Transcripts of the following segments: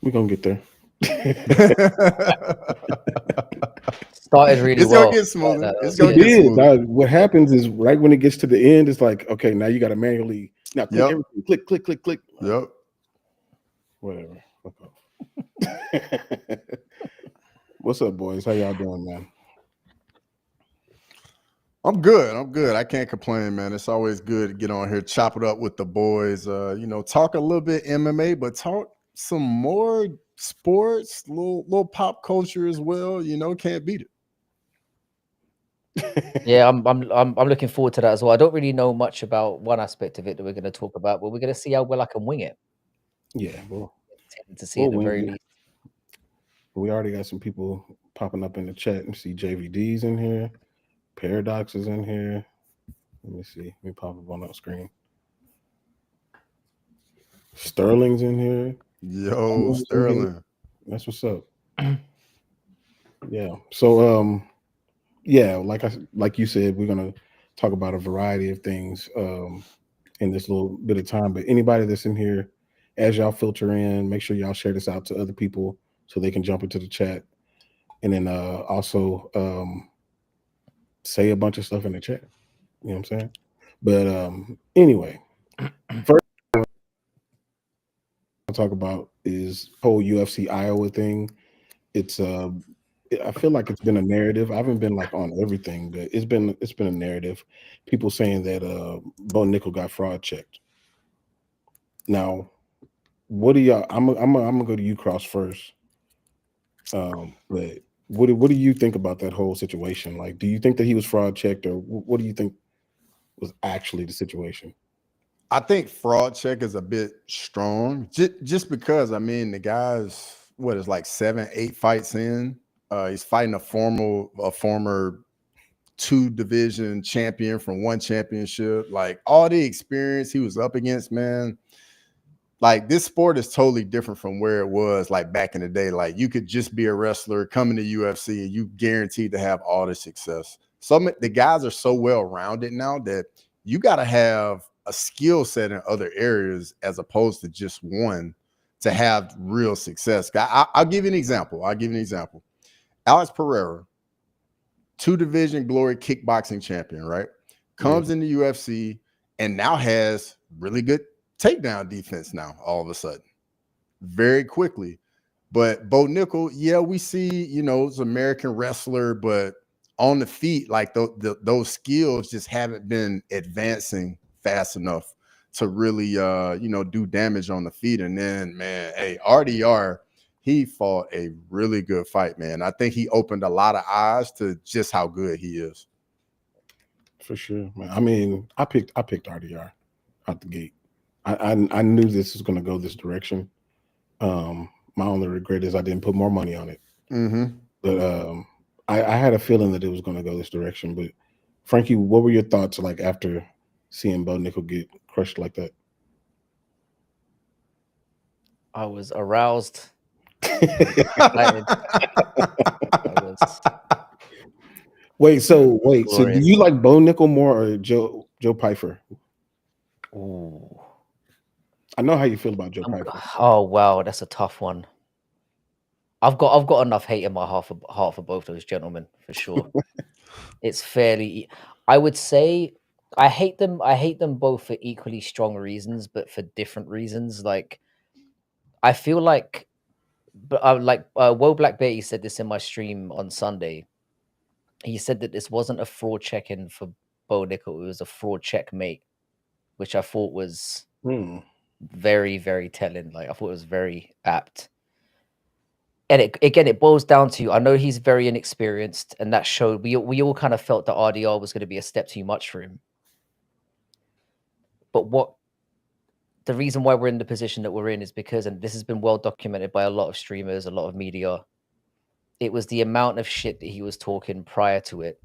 We're gonna get there. Started really It's gonna well. get smoother. It's It gonna Yeah. get did. smoother. What happens is right when it gets to the end, it's like, okay, now you got to manually now click Yep. everything. Click, click, click, click. Yep. Whatever. Fuck off. What's up, boys? How y'all doing, man? I'm good. I'm good. I can't complain, man. It's always good to get on here, chop it up with the boys. Talk a little bit MMA, but talk some more sports, little pop culture as well. Can't beat it. Yeah, I'm looking forward to that as well. I don't really know much about one aspect of it that we're going to talk about, but we're going to see how well I can wing it. Yeah, To see we'll at the wing very it. least. We already got some people popping up in the chat. And see JVD's in here. Paradox is in here. Let me see. Let me pop up on that screen. Sterling's in here. Yo, Sterling. That's what's up. Yeah. So yeah, like you said, we're gonna talk about a variety of things in this little bit of time. But anybody that's in here, as y'all filter in, make sure y'all share this out to other people so they can jump into the chat. And then also say a bunch of stuff in the chat. You know what I'm saying? But anyway, first thing I'll talk about is whole UFC Iowa thing. It's I feel like it's been a narrative. I haven't been like on everything, but it's been a narrative. People saying that Bo Nickal got fraud checked. Now, what do y'all? I'm gonna go to you, Cross, first. But what do you think about that whole situation? Like, do you think that he was fraud checked, or what do you think was actually the situation? I think fraud check is a bit strong, just because the guy's what is like 7, 8 fights in. He's fighting a former 2 division champion from 1 championship. Like all the experience he was up against, man. Like this sport is totally different from where it was like back in the day. Like you could just be a wrestler, come into UFC, and you guaranteed to have all the success. The guys are so well rounded now that you got to have a skill set in other areas as opposed to just one to have real success. I'll give you an example. Alex Pereira, 2 division glory kickboxing champion, right? Comes in the UFC and now has really good takedown defense now all of a sudden, very quickly. But Bo Nickal, yeah, we see, it's an American wrestler, but on the feet, like those skills just haven't been advancing fast enough to really, do damage on the feet. And then, man, hey, RDR, he fought a really good fight, man. I think he opened a lot of eyes to just how good he is. For sure, man. I mean, I picked RDR out the gate. I knew this was going to go this direction. My only regret is I didn't put more money on it. Mm-hmm. But I had a feeling that it was going to go this direction. But Frankie, what were your thoughts like after seeing Bo Nickal get crushed like that? I was aroused. Excited. So do glorious. you like Bo Nickal more or Joe Pyfer? Ooh. I know how you feel about Joe Pyfer. Oh wow, that's a tough one. I've got enough hate in my heart for both those gentlemen for sure. It's fairly. I would say I hate them. I hate them both for equally strong reasons, but for different reasons. Like I feel like, but Woe Black Betty said this in my stream on Sunday. He said that this wasn't a fraud check-in for Bo Nickal; it was a fraud checkmate, which I thought was very, very telling. Like I thought it was very apt. And it boils down to, I know he's very inexperienced, and that showed. We all kind of felt that RDR was going to be a step too much for him. But the reason why we're in the position that we're in is because, and this has been well documented by a lot of streamers, a lot of media, it was the amount of shit that he was talking prior to it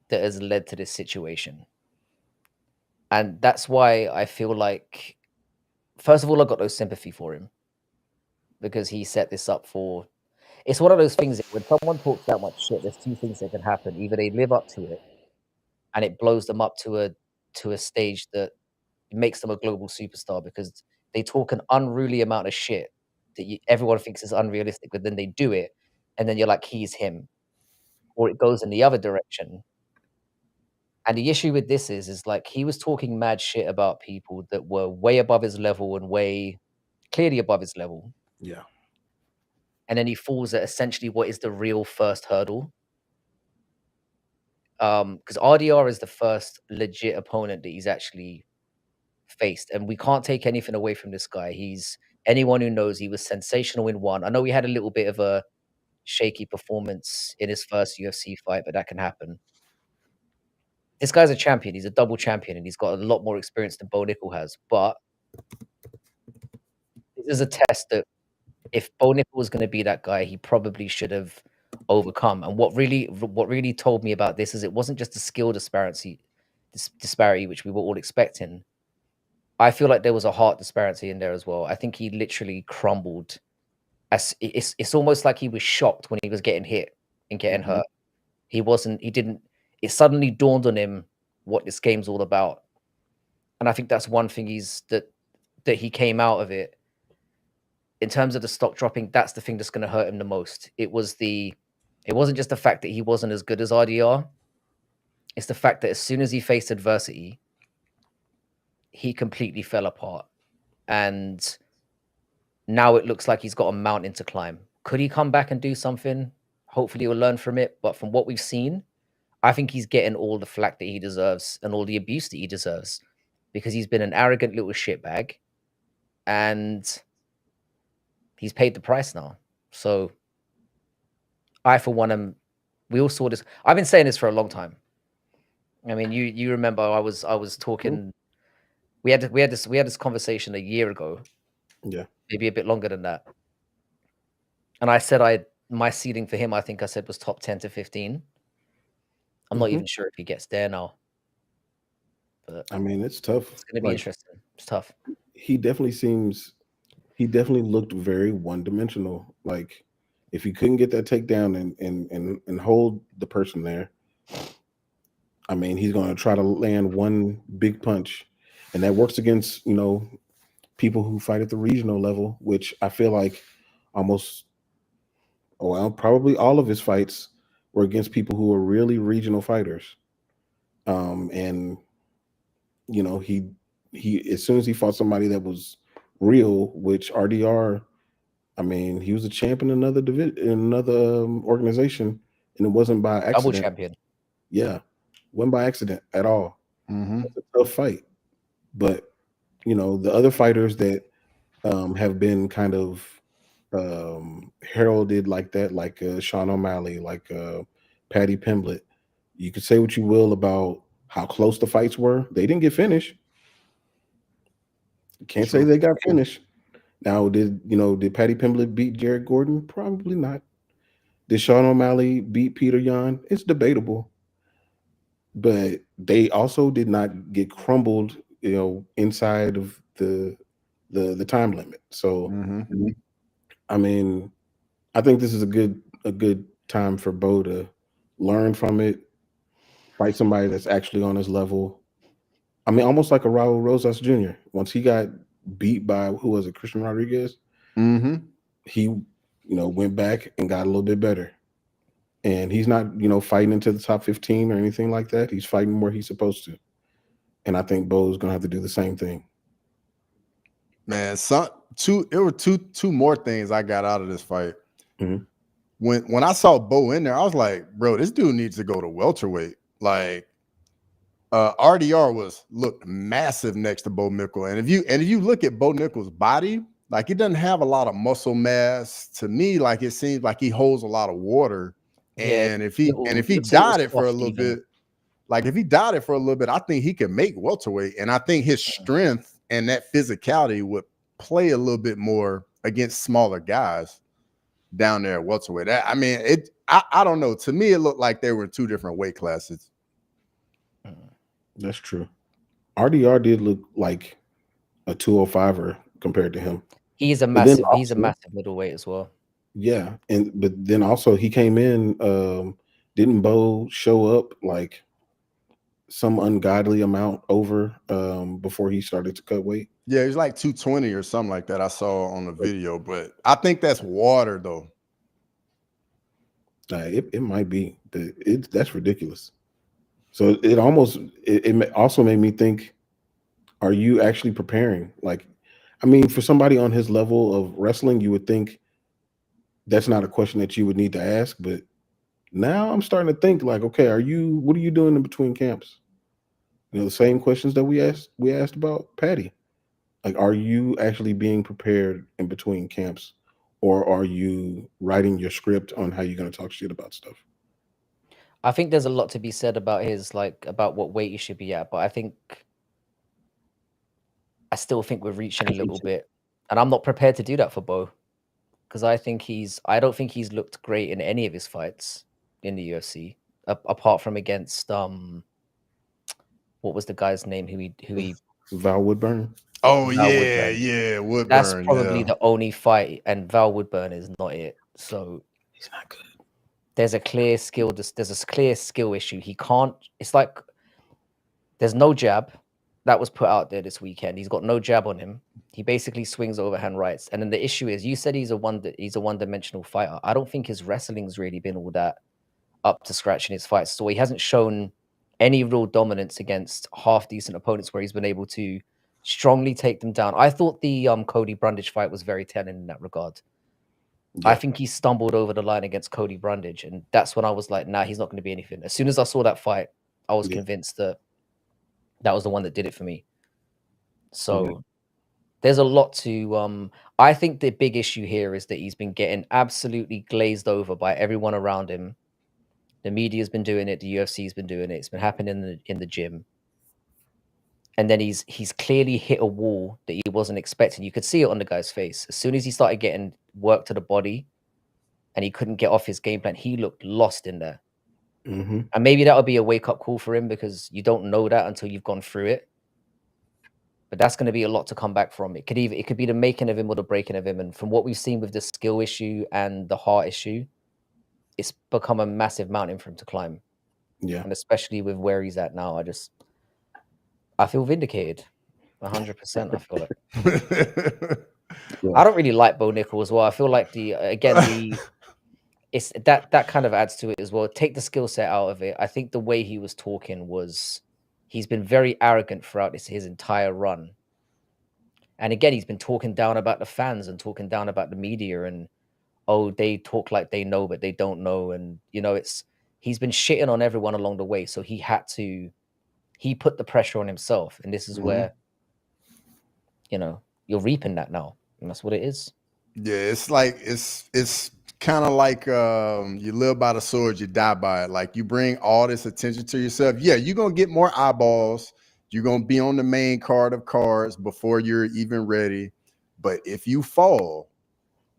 that has led to this situation. And that's why I feel like, first of all, I got no sympathy for him because he set this up for. It's one of those things that when someone talks that much shit, there's 2 things that can happen. Either they live up to it and it blows them up to a stage that makes them a global superstar because they talk an unruly amount of shit that everyone thinks is unrealistic, but then they do it, and then you're like, he's him, or it goes in the other direction. And the issue with this is like he was talking mad shit about people that were way above his level and way clearly above his level. Yeah. And then he falls at essentially what is the real first hurdle. Because RDR is the first legit opponent that he's actually faced, and we can't take anything away from this guy. Anyone who knows, he was sensational in one. I know he had a little bit of a shaky performance in his first UFC fight, but that can happen. This guy's a champion. He's a double champion, and he's got a lot more experience than Bo Nickal has. But this is a test that if Bo Nickal was going to be that guy, he probably should have overcome. And what really told me about this is it wasn't just a skill disparity, which we were all expecting. I feel like there was a heart disparity in there as well. I think he literally crumbled. It's almost like he was shocked when he was getting hit and getting hurt. It suddenly dawned on him what this game's all about. And I think that's one thing that he came out of it. In terms of the stock dropping, that's the thing that's going to hurt him the most. It wasn't just the fact that he wasn't as good as RDR. It's the fact that as soon as he faced adversity, he completely fell apart. And now it looks like he's got a mountain to climb. Could he come back and do something? Hopefully he'll learn from it. But from what we've seen, I think he's getting all the flack that he deserves and all the abuse that he deserves because he's been an arrogant little shitbag and he's paid the price now. So I, for one, we all saw this. I've been saying this for a long time. I mean, you remember I was talking. We had this conversation a year ago. Yeah. Maybe a bit longer than that. And I said my ceiling for him, I think I said was top 10 to 15. I'm not even sure if he gets there now. But I mean, it's tough. It's going to be interesting. It's tough. He definitely looked very one-dimensional. Like if he couldn't get that takedown and hold the person there, I mean, he's going to try to land one big punch, and that works against, people who fight at the regional level, which I feel like probably all of his fights were against people who are really regional fighters. And he as soon as he fought somebody that was real, which RDR, I mean, he was a champ in another organization, and it wasn't by accident. Double champion. Yeah, wasn't by accident at all. It's a tough fight, but the other fighters that have been kind of heralded like that, like Sean O'Malley, like Paddy Pimblett. You could say what you will about how close the fights were. They didn't get finished. Can't say they got finished. Now, did Paddy Pimblett beat Jared Gordon? Probably not. Did Sean O'Malley beat Peter Yan? It's debatable. But they also did not get crumbled, inside of the time limit. So, I mean, I think this is a good time for Bo to learn from it, fight somebody that's actually on his level. I mean, almost like a Raul Rosas Jr. Once he got beat by Christian Rodriguez, he went back and got a little bit better. And he's not fighting into the top 15 or anything like that. He's fighting where he's supposed to. And I think Bo's gonna have to do the same thing. Man, there were two more things I got out of this fight. When I saw Bo in there, I was like, bro, this dude needs to go to welterweight. Like RDR looked massive next to Bo Nickal. And if you look at Bo Nickal's body, like he doesn't have a lot of muscle mass. To me, like it seems like he holds a lot of water. And if he died it for a little bit, I think he could make welterweight. And I think his strength and that physicality would play a little bit more against smaller guys down there at welterweight. I don't know. To me, it looked like they were in two different weight classes. That's true. RDR did look like a 205er compared to him. He's a massive middleweight as well. Yeah, but then also he came in. Didn't Bo show up like some ungodly amount over before he started to cut weight? Yeah, he's like 220 or something like that. I saw on the video, but I think that's water though. It might be, but that's ridiculous. So it also made me think: are you actually preparing? Like, I mean, for somebody on his level of wrestling, you would think that's not a question that you would need to ask. But now I'm starting to think like, okay, what are you doing in between camps? The same questions that we asked about Patty. Like, are you actually being prepared in between camps, or are you writing your script on how you're going to talk shit about stuff? I think there's a lot to be said about about what weight he should be at, but I still think we're reaching a little bit, and I'm not prepared to do that for Bo, because I don't think he's looked great in any of his fights in the UFC, apart from against what was the guy's name who he Val Woodburn. Oh Val yeah, Woodburn. yeah, That's Woodburn. probably Yeah, the only fight, and Val Woodburn is not it. So He's not good. there's a clear skill issue. He can't. It's like there's no jab that was put out there this weekend. He's got no jab on him. He basically swings overhand rights. And then the issue is, you said he's a one-dimensional fighter. I don't think his wrestling's really been all that up to scratch in his fights. So he hasn't shown any real dominance against half decent opponents where he's been able to strongly take them down. I thought the Cody Brundage fight was very telling in that regard. Yeah. I think he stumbled over the line against Cody Brundage, and that's when I was like, nah, he's not going to be anything. As soon as I saw that fight, I was convinced that was the one that did it for me. So there's a lot to I think the big issue here is that he's been getting absolutely glazed over by everyone around him. The media's been doing it, the UFC's been doing it, it's been happening in the gym. And then he's clearly hit a wall that he wasn't expecting. You could see it on the guy's face. As soon as he started getting work to the body and he couldn't get off his game plan, he looked lost in there. Mm-hmm. And maybe that would be a wake-up call for him, because you don't know that until you've gone through it. But that's going to be a lot to come back from. It could be the making of him or the breaking of him. And from what we've seen with the skill issue and the heart issue, it's become a massive mountain for him to climb. Yeah. And especially with where he's at now, I feel vindicated. 100%. I feel it. Yeah. I don't really like Bo Nickal as well. I feel like it's that kind of adds to it as well. Take the skill set out of it. I think the way he was talking he's been very arrogant throughout his entire run. And again, he's been talking down about the fans and talking down about the media, and they talk like they know, but they don't know. And he's been shitting on everyone along the way. So he put the pressure on himself. And this is where, you're reaping that now. And that's what it is. Yeah, it's like it's kind of like you live by the sword, you die by it. Like, you bring all this attention to yourself. Yeah, you're gonna get more eyeballs. You're gonna be on the main card of cards before you're even ready. But if you fall,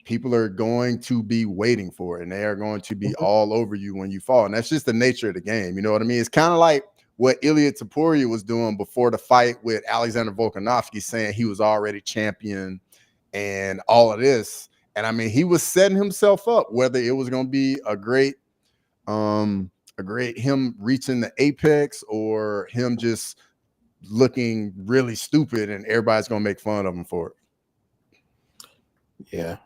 people are going to be waiting for it, and they are going to be all over you when you fall. And that's just the nature of the game. You know what I mean? It's kind of like what Ilya Topuria was doing before the fight with Alexander Volkanovski, saying he was already champion and all of this. And I mean, he was setting himself up, whether it was going to be a great him reaching the apex, or him just looking really stupid and everybody's going to make fun of him for it. Yeah.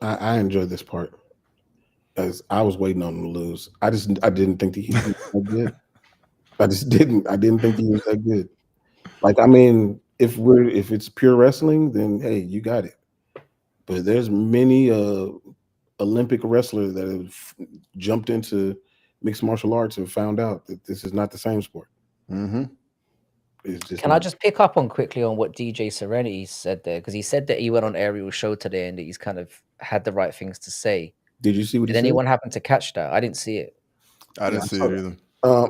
I enjoyed this part, as I was waiting on him to lose. I didn't think that he was that good. I didn't think he was that good. Like, I mean, if it's pure wrestling, then hey, you got it. But there's many Olympic wrestlers that have jumped into mixed martial arts and found out that this is not the same sport. Mm-hmm. Can I just pick up quickly on what DJ Serenity said there? Because he said that he went on Ariel's show today and that he's kind of had the right things to say. Did you see what he said? Did anyone happen to catch that? I didn't see it. I didn't see it either.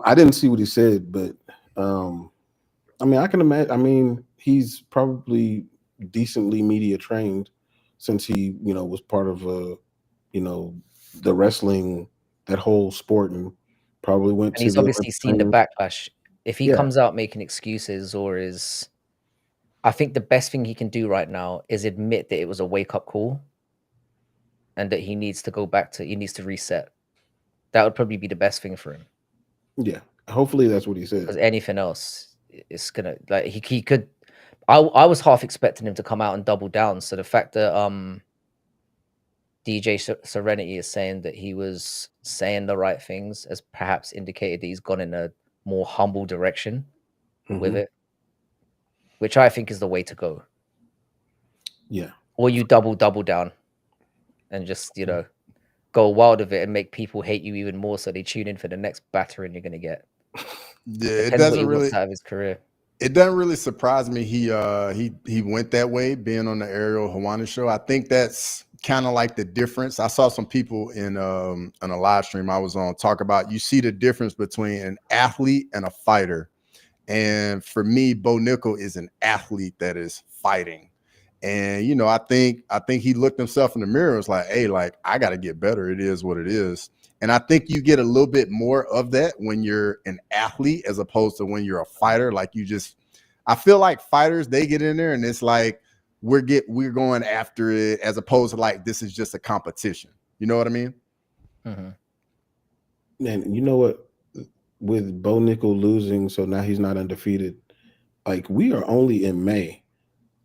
I didn't see what he said, but I mean, I can imagine. I mean, he's probably decently media trained, since he, was part of the wrestling, that whole sport, and probably went to. And he's obviously seen the backlash. If he comes out making excuses, I think the best thing he can do right now is admit that it was a wake-up call, and that he needs to reset. That would probably be the best thing for him. Yeah, hopefully that's what he said. Because anything else is gonna, like, he could. I was half expecting him to come out and double down. So the fact that DJ Serenity is saying that he was saying the right things has perhaps indicated that he's gone in a more humble direction with it, which I think is the way to go. Yeah. Or you double down and just, go wild with it and make people hate you even more so they tune in for the next battering you're going to get. Yeah, Depends it doesn't what he really wants out of his career. It doesn't really surprise me he went that way, being on the Ariel Hawani show. I think that's kind of like the difference. I saw some people in on a live stream I was on talk about, you see the difference between an athlete and a fighter. And for me, Bo Nickal is an athlete that is fighting. And I think he looked himself in the mirror and was like, hey, like, I got to get better. It is what it is. And I think you get a little bit more of that when you're an athlete as opposed to when you're a fighter. Like, I feel like fighters, they get in there and it's like we're going after it, as opposed to like this is just a competition. You know what I mean? Mm-hmm. And you know what? With Bo Nickal losing, so now he's not undefeated. Like, we are only in May.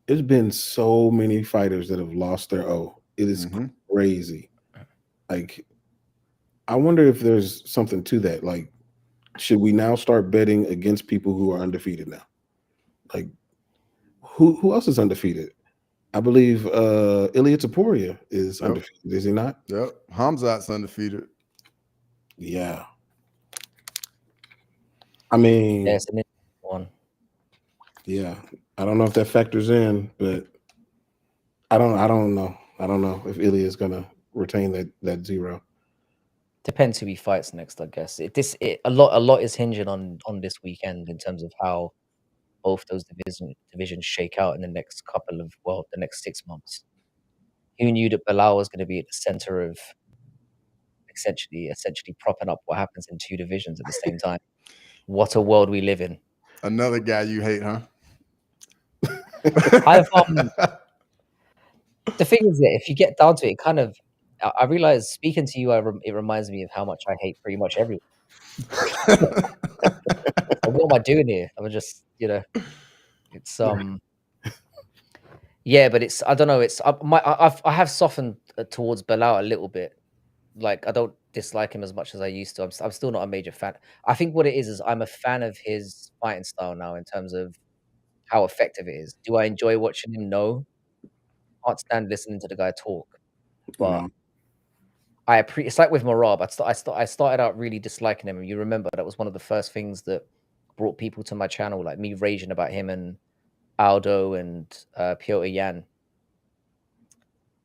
There's been so many fighters that have lost their O. It is crazy. Like, I wonder if there's something to that. Like, should we now start betting against people who are undefeated now? Like, who else is undefeated? I believe Ilia Topuria is undefeated. Is he not? Yep. Hamzat's undefeated. Yeah. I mean, Yes, an one. Yeah, I don't know if that factors in, but I don't know. I don't know if Ilya is gonna retain that 0. Depends who he fights next, I guess. A lot is hinging on this weekend in terms of how both those divisions shake out in the next the next 6 months. Who knew that Bilal was going to be at the center of essentially propping up what happens in 2 divisions at the same time? What a world we live in. Another guy you hate, huh? I've the thing is that if you get down to it, kind of, I realize speaking to you, it reminds me of how much I hate pretty much everyone. What am I doing here? I'm just, it's yeah, but it's, I don't know, it's I have softened towards Bilal a little bit. Like, I don't dislike him as much as I used to. I'm still not a major fan. I think what it is I'm a fan of his fighting style now in terms of how effective it is. Do I enjoy watching him? No. Can't stand listening to the guy talk. But it's like with Marab. I started out really disliking him. You remember that was one of the first things that brought people to my channel, like me raging about him and Aldo and Piotr Yan.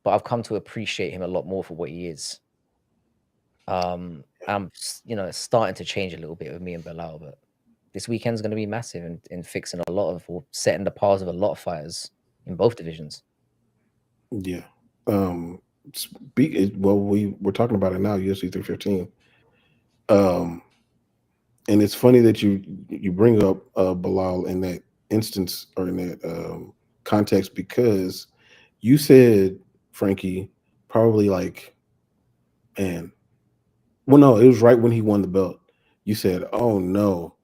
But I've come to appreciate him a lot more for what he is. I'm, it's starting to change a little bit with me and Bilal, but this weekend's going to be massive in fixing or setting the paths of a lot of fighters in both divisions. Yeah. Well, we're talking about it now, UFC 315. And it's funny that you bring up Bilal in that instance or in that context, because you said, Frankie, probably like, man, well, no, it was right when he won the belt. You said, oh no,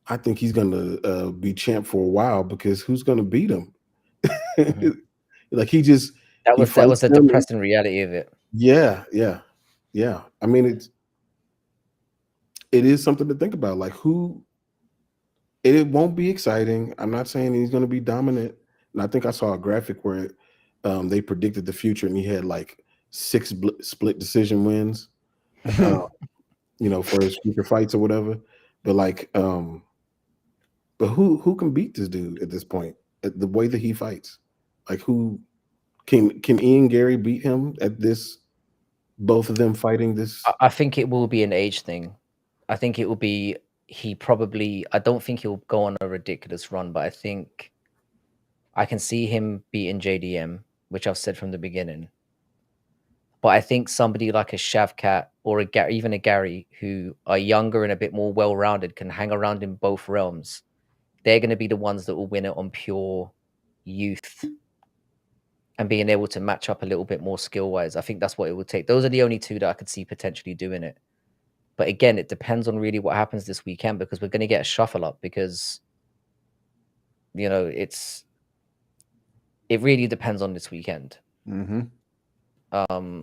I think he's gonna be champ for a while, because who's gonna beat him? Like, that was the depressing reality of it. Yeah. I mean, it is something to think about. Like, it won't be exciting. I'm not saying he's going to be dominant. And I think I saw a graphic where they predicted the future, and he had like 6 split decision wins, for his future fights or whatever. But like, but who can beat this dude at this point? At the way that he fights, like, who can Ian Gary beat him at this? Both of them fighting this. I think it will be an age thing. I think it will be. I don't think he'll go on a ridiculous run, but I think I can see him beating JDM, which I've said from the beginning. But I think somebody like a Shavkat or even a Gary, who are younger and a bit more well-rounded, can hang around in both realms. They're going to be the ones that will win it on pure youth and being able to match up a little bit more skill-wise. I think that's what it would take. Those are the only 2 that I could see potentially doing it. But again, it depends on really what happens this weekend, because we're going to get a shuffle up, because, it really depends on this weekend. Mm-hmm.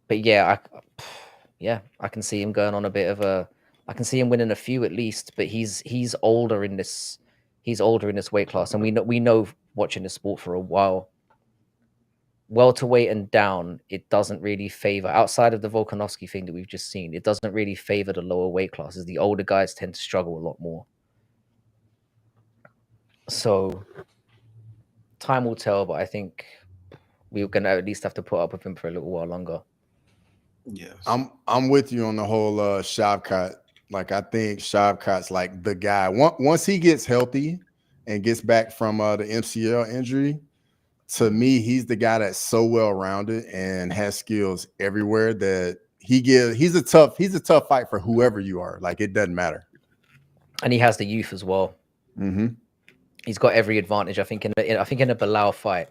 But yeah, I can see him going on a bit of a. I can see him winning a few at least. But he's older in this. He's older in this weight class, and we know watching the sport for a while. Welterweight and down, it doesn't really favor, outside of the Volkanovski thing that we've just seen, it doesn't really favor the lower weight classes. The older guys tend to struggle a lot more. So time will tell, but I think we're gonna at least have to put up with him for a little while longer. Yes. I'm with you on the whole Shavkat. Like, I think Shavkat's like the guy. Once he gets healthy and gets back from the MCL injury, to me, he's the guy that's so well rounded and has skills everywhere that he's a tough fight for whoever you are. Like, it doesn't matter. And he has the youth as well. Mm-hmm. He's got every advantage. I think in a Bilal fight,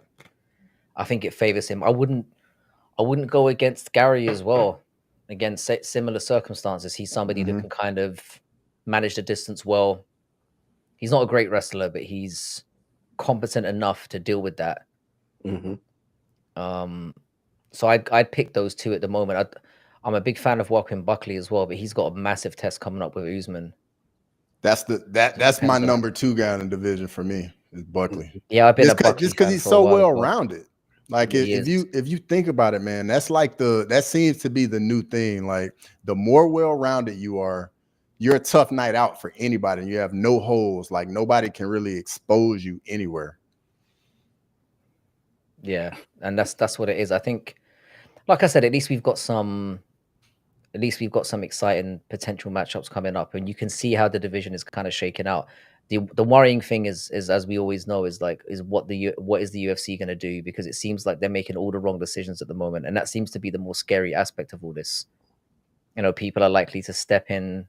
I think it favors him. I wouldn't go against Gary as well. Against similar circumstances, he's somebody that can kind of manage the distance well. He's not a great wrestler, but he's competent enough to deal with that. So I'd pick those two at the moment. I'm a big fan of Joaquin Buckley as well, but he's got a massive test coming up with Usman. That's my number 2 guy in the division for me, is Buckley. Yeah, I've been a Buckley just because he's so well rounded. Like, if you think about it, man, that's like that seems to be the new thing. Like, the more well rounded you are, you're a tough night out for anybody. And you have no holes. Like, nobody can really expose you anywhere. Yeah, and that's what it is. I think, like I said, at least we've got some exciting potential matchups coming up, and you can see how the division is kind of shaken out. The worrying thing is as we always know, is what is the UFC going to do, because it seems like they're making all the wrong decisions at the moment, and that seems to be the more scary aspect of all this. You know, people are likely to step in,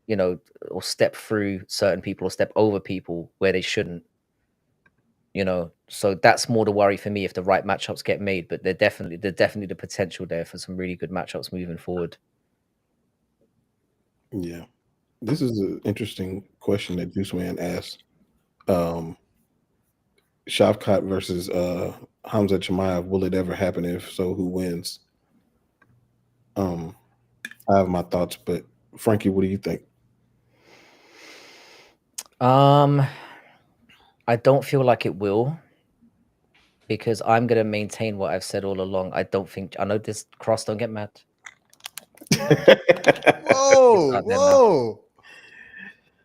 you know, or step through certain people or step over people where they shouldn't. You know, so that's more the worry for me if the right matchups get made. But there's definitely the potential there for some really good matchups moving forward. Yeah, this is an interesting question that Juice Man asked. Shavkat versus Hamza Chimaev. Will it ever happen? If so, who wins? I have my thoughts, but Frankie, what do you think? I don't feel like it will, because I'm going to maintain what I've said all along. I know this. Cross, don't get mad. Whoa.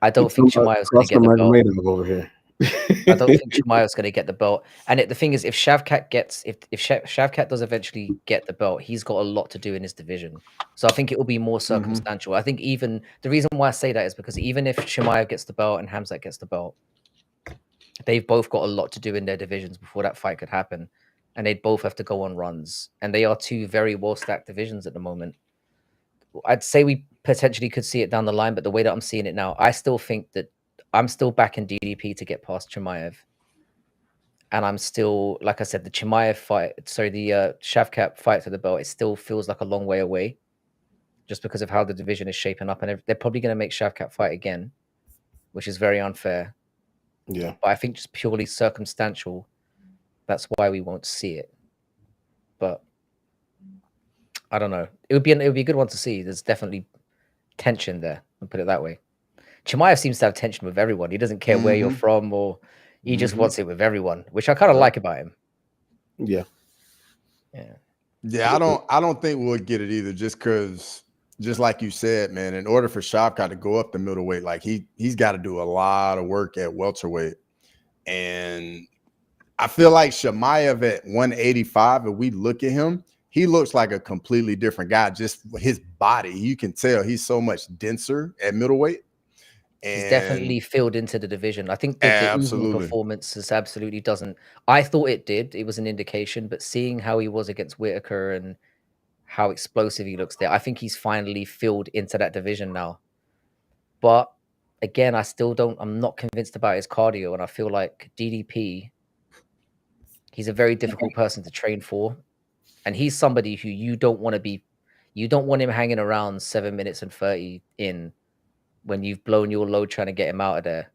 I don't think Chimaev's going to get the belt. Over here. I don't think Chimaev's going to get the belt. And the thing is, if Shavkat does eventually get the belt, he's got a lot to do in his division. So I think it will be more circumstantial. I think even the reason why I say that is because even if Chimaev gets the belt and Hamzat gets the belt, they've both got a lot to do in their divisions before that fight could happen. And they'd both have to go on runs. And they are two very well-stacked divisions at the moment. I'd say we potentially could see it down the line, but the way that I'm seeing it now, I still think that I'm still backing DDP to get past Chimaev. And I'm still, like I said, the Chimaev fight, the Shavkat fight for the belt, it still feels like a long way away just because of how the division is shaping up. And they're probably going to make Shavkat fight again, which is very unfair. Yeah. But I think just purely circumstantial, that's why we won't see it. But I don't know. It would be a good one to see. There's definitely tension there. I'll put it that way. Chimaev seems to have tension with everyone. He doesn't care where you're from, or he just wants it with everyone, which I kind of like about him. Yeah. Yeah, I don't think we'll get it either, just because, just like you said, man, in order for Shavkat to go up the middleweight, like he's got to do a lot of work at welterweight. And I feel like Chimaev at 185, if we look at him, he looks like a completely different guy. Just his body, you can tell he's so much denser at middleweight. And he's definitely filled into the division. I think that the Usman performance absolutely doesn't. I thought it did. It was an indication, but seeing how he was against Whitaker and how explosive he looks there, I think he's finally filled into that division now. But again, I'm not convinced about his cardio, and I feel like DDP, he's a very difficult person to train for. And he's somebody who you don't want him hanging around 7 minutes and 30 in when you've blown your load trying to get him out of there.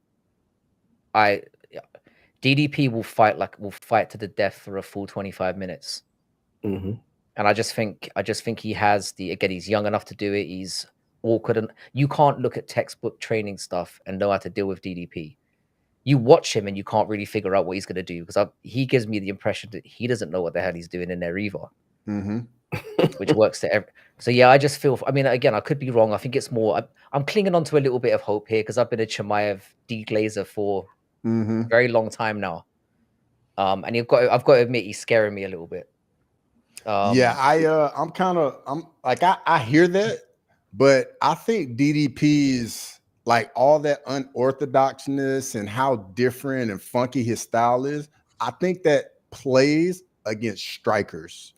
DDP will fight to the death for a full 25 minutes. Mhm. And I just think he has he's young enough to do it. He's awkward, and you can't look at textbook training stuff and know how to deal with DDP. You watch him and you can't really figure out what he's going to do, because he gives me the impression that he doesn't know what the hell he's doing in there either. Mm-hmm. Which works to every. So yeah, I just feel. I mean, again, I could be wrong. I think it's more. I'm clinging on to a little bit of hope here, because I've been a Chimaev deglazer for a very long time now. And I've got to admit, he's scaring me a little bit. Yeah, I'm like, I hear that, but I think DDP's like all that unorthodoxness and how different and funky his style is. I think that plays against strikers.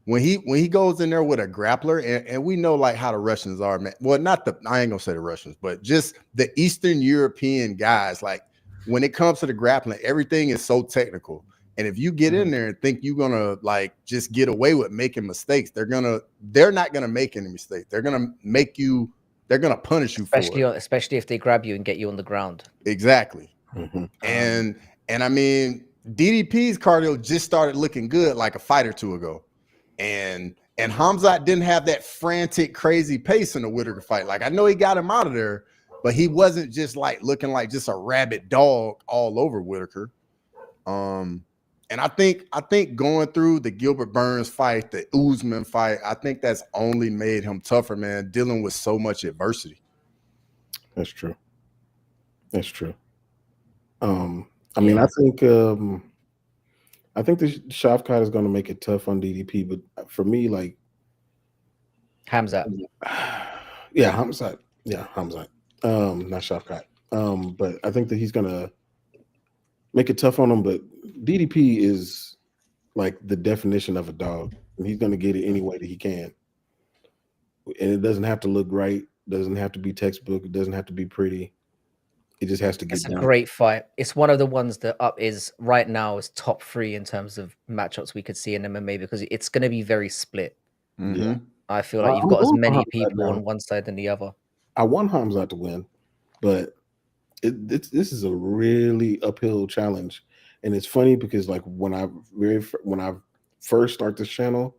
When he goes in there with a grappler, and we know like how the Russians are, man. Well, I ain't gonna say the Russians, but just the Eastern European guys. Like when it comes to the grappling, everything is so technical. And if you get in there and think you're gonna like just get away with making mistakes, they're not gonna make any mistakes. They're gonna punish you for it. Especially if they grab you and get you on the ground. Exactly. Mm-hmm. And I mean, DDP's cardio just started looking good like a fight or two ago. And Hamzat didn't have that frantic, crazy pace in the Whittaker fight. Like I know he got him out of there, but he wasn't just like looking like just a rabid dog all over Whittaker. And I think going through the Gilbert Burns fight, the Usman fight, I think that's only made him tougher, man, dealing with so much adversity. That's true. That's true. I mean, I think the Shavkat is going to make it tough on DDP, but for me, like Hamzat. Yeah, Hamzat. Yeah, Hamzat. Not Shavkat. But I think that he's going to make it tough on him, but DDP is like the definition of a dog, and he's going to get it any way that he can. And it doesn't have to look right, doesn't have to be textbook, it doesn't have to be pretty. It just has to get done. It's a great fight. It's one of the ones that is right now is top 3 in terms of matchups we could see in MMA, because it's going to be very split. Mm-hmm. I feel like you've got as many people on one side than the other. I want Hamzat to win, but this is a really uphill challenge. And it's funny because like when I first started this channel,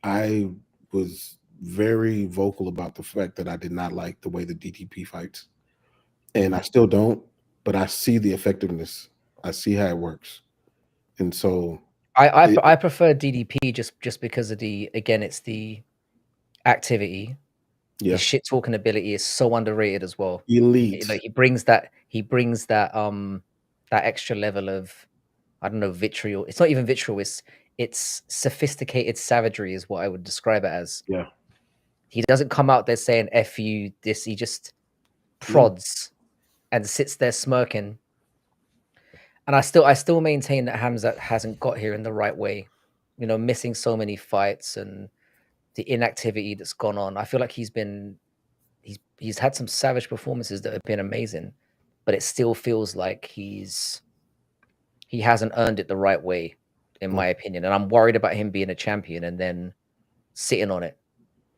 I was very vocal about the fact that I did not like the way the DDP fights. And I still don't, but I see the effectiveness. I see how it works. And so I prefer DDP just because of it's the activity. Yeah. His shit talking ability is so underrated as well. Elite. Like he brings that extra level of, I don't know, vitriol. It's not even vitriol, it's sophisticated savagery is what I would describe it as. Yeah. He doesn't come out there saying F you this, he just prods and sits there smirking. And I still maintain that Hamzat hasn't got here in the right way. You know, missing so many fights and the inactivity that's gone on. I feel like he's had some savage performances that have been amazing, but it still feels like he hasn't earned it the right way, in my opinion. And I'm worried about him being a champion and then sitting on it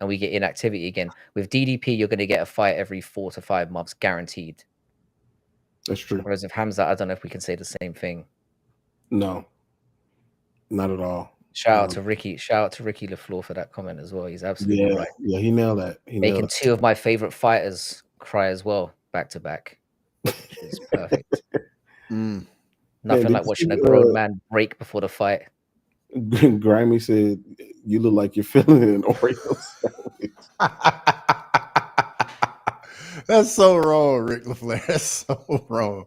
and we get inactivity again. With DDP, you're going to get a fight every 4 to 5 months guaranteed. That's true. Whereas if Hamzat, I don't know if we can say the same thing. No, not at all. Shout out to Ricky LaFleur for that comment as well. He's absolutely right. Yeah, he nailed that. Making 2 of my favorite fighters cry as well, back to back, which is perfect. Nothing like watching a grown man break before the fight. Grimy said, "You look like you're feeling an Oreo sandwich." That's so wrong, Rick LaFleur. That's so wrong.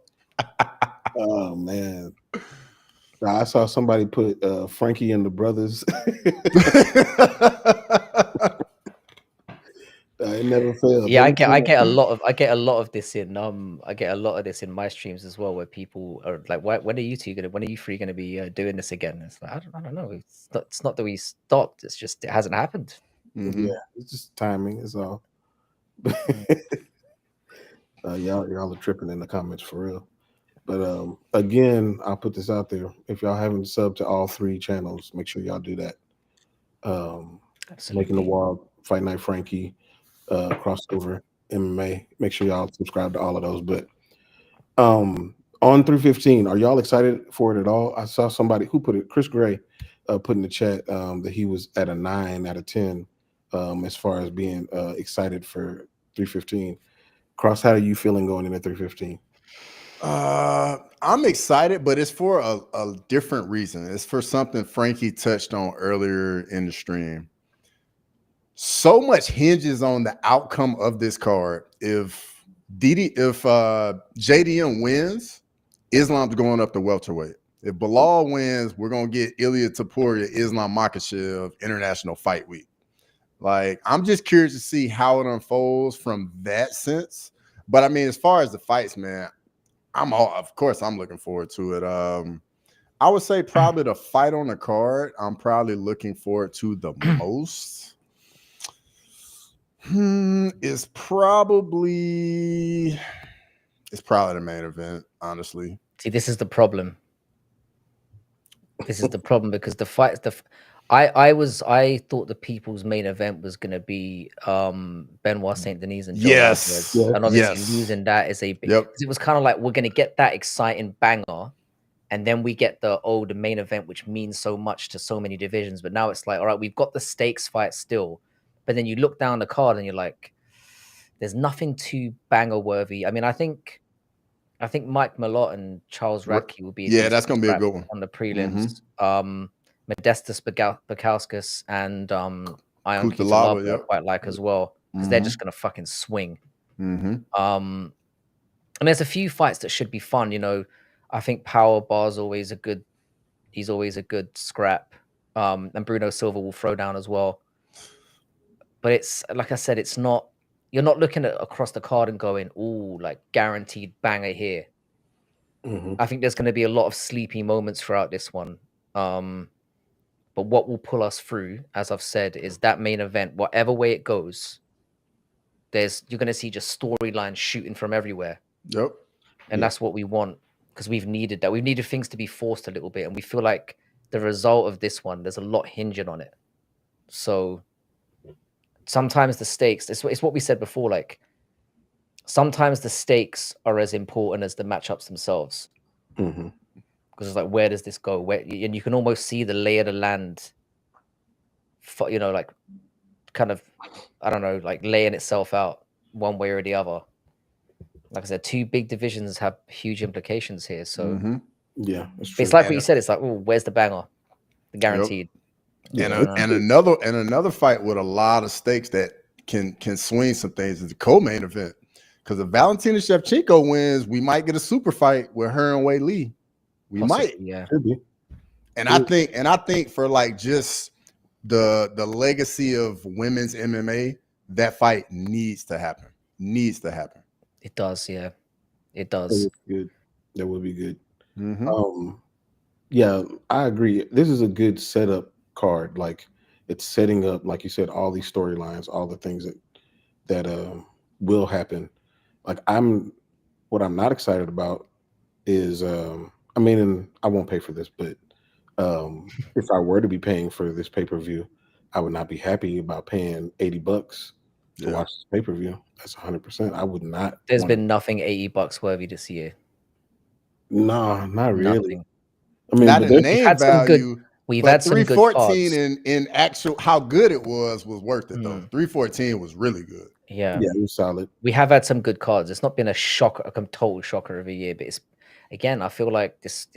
Oh man. I saw somebody put Frankie and the Brothers. It never failed. Yeah, I get a lot of this in my streams as well, where people are like, when are you 3 gonna be doing this again? It's like, I don't know. It's not that we stopped, it's just it hasn't happened. Yeah, it's just timing, is all. Y'all are tripping in the comments for real. But again, I'll put this out there. If y'all haven't subbed to all 3 channels, make sure y'all do that. Making the Wall, Fight Night Frankie, Crossover MMA. Make sure y'all subscribe to all of those. But on 315, are y'all excited for it at all? I saw somebody who put it, Chris Gray, put in the chat that he was at a 9 out of 10 as far as being excited for 315. Cross, how are you feeling going into 315? I'm excited, but it's for a different reason. It's for something Frankie touched on earlier in the stream. So much hinges on the outcome of this card. If JDM wins, Islam's going up to welterweight. If Bilal wins, we're gonna get Ilia Topuria, Islam Makhachev International Fight Week. Like, I'm just curious to see how it unfolds from that sense. But I mean, as far as the fights, man, of course I'm looking forward to it. I would say probably the fight on the card I'm probably looking forward to the most is probably the main event, honestly. See, this is the problem. This is the problem because the fight, I thought the people's main event was going to be Benoit Saint Denis and Joe Alvarez. And obviously losing that is a big. It was kind of like we're going to get that exciting banger, and then we get the main event, which means so much to so many divisions. But now it's like, all right, we've got the stakes fight still, but then you look down the card and you're like, there's nothing too banger worthy. I mean, I think Mike Malott and Charles Radke will be that's gonna be a good one on the prelims. Modestas Bakauskas and Ion Cutelaba I quite like as well, because they're just gonna fucking swing. And there's a few fights that should be fun. You know, I think Power Bar's always a good. He's always a good scrap. And Bruno Silva will throw down as well. But it's like I said, it's not. You're not looking at across the card and going, "Ooh, like guaranteed banger here." I think there's going to be a lot of sleepy moments throughout this one. But what will pull us through, as I've said, is that main event. Whatever way it goes, you're going to see just storylines shooting from everywhere. Yep. And that's what we want, because we've needed that. We've needed things to be forced a little bit, and we feel like the result of this one, there's a lot hinging on it. So sometimes the stakes, it's what we said before, like sometimes the stakes are as important as the matchups themselves. Because it's like, where does this go? And you can almost see the lay of the land, you know, like kind of, I don't know, like laying itself out one way or the other. Like I said, two big divisions have huge implications here. So yeah, it's like what you said. It's like, oh, where's the banger? The guaranteed. And another fight with a lot of stakes that can swing some things is the co-main event. Because if Valentina Shevchenko wins, we might get a super fight with her and Wei Li. We might, yeah. And I think for like just the legacy of women's MMA, that fight needs to happen. It does, yeah. It does. That would be good. Yeah, I agree. This is a good setup card. Like, it's setting up, like you said, all these storylines, all the things that will happen. Like, what I'm not excited about is I mean, and I won't pay for this, but if I were to be paying for this pay-per-view, I would not be happy about paying $80 to watch this pay-per-view. That's 100%. I would not. There's been nothing $80 worthy this year. No, not really. Nothing. I mean, not in name value. We've had some good 314 in actual how good it was worth it though. 314 was really good. Yeah, it was solid. We have had some good cards. It's not been a total shocker of a year, but it's, again, I feel like this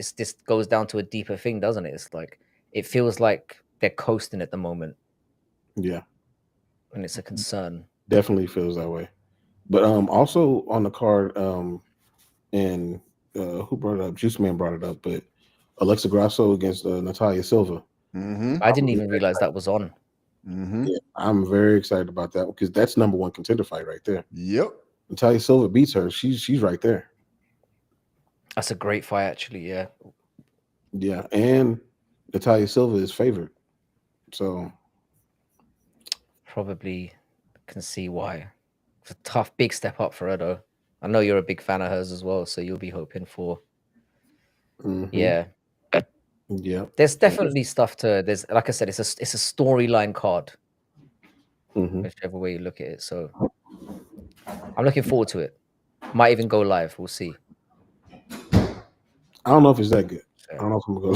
goes down to a deeper thing, doesn't it? It's like, it feels like they're coasting at the moment. Yeah, and it's a concern. Definitely feels that way. But also on the card, and who brought it up? Juice Man brought it up, but Alexa Grasso against Natalia Silva. I didn't even realize that was on. Yeah, I'm very excited about that because that's number one contender fight right there. Yep. Natalia Silva beats her. She's right there. That's a great fight, actually. Yeah. Yeah, and Natalia Silva is favored, so probably can see why. It's a tough, big step up for her, though. I know you're a big fan of hers as well, so you'll be hoping for. Yeah. There's definitely stuff to. There's, like I said, it's a storyline card. Whichever way you look at it, so I'm looking forward to it. Might even go live. We'll see. I don't know if it's that good. I don't know if I'm gonna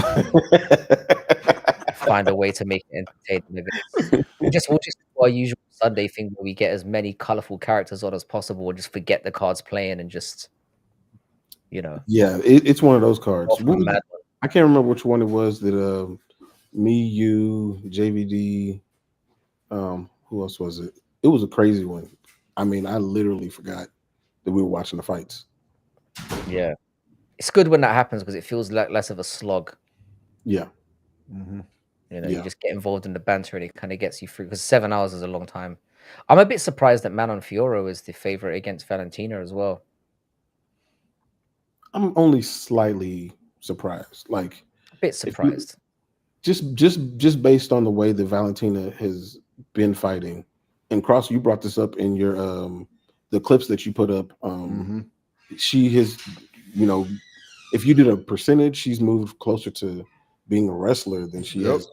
Find a way to make it entertaining. We'll just do our usual Sunday thing where we get as many colorful characters on as possible, and just forget the cards playing and just, Yeah, it's one of those cards. off on a mad one. I can't remember which one it was that me, you, JVD, who else was it? It was a crazy one. I mean, I literally forgot that we were watching the fights. Yeah, it's good when that happens because it feels like less of a slog. Yeah. You just get involved in the banter and it kind of gets you through, because 7 hours is a long time. I'm a bit surprised that Manon Fiorot is the favorite against Valentina as well. I'm only slightly surprised. Like A bit surprised. just based on the way that Valentina has been fighting. And Cross, you brought this up in your the clips that you put up. She has, if you did a percentage, she's moved closer to being a wrestler than she is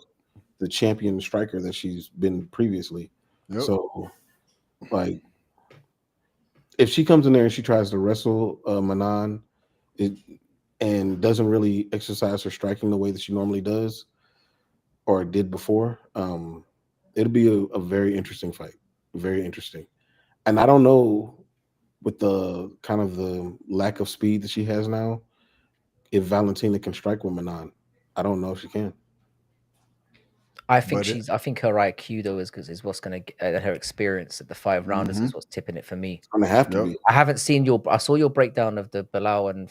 the champion striker that she's been previously. So, like, if she comes in there and she tries to wrestle Manon and doesn't really exercise her striking the way that she normally does or did before, it'll be a very interesting fight. Very interesting. And I don't know, with the kind of the lack of speed that she has now, if Valentina can strike with Manon. I don't know if she can. I think her IQ though is what's going to her experience at the 5 rounders is what's tipping it for me. It's gonna have to be. I haven't seen I saw your breakdown of the Bilal and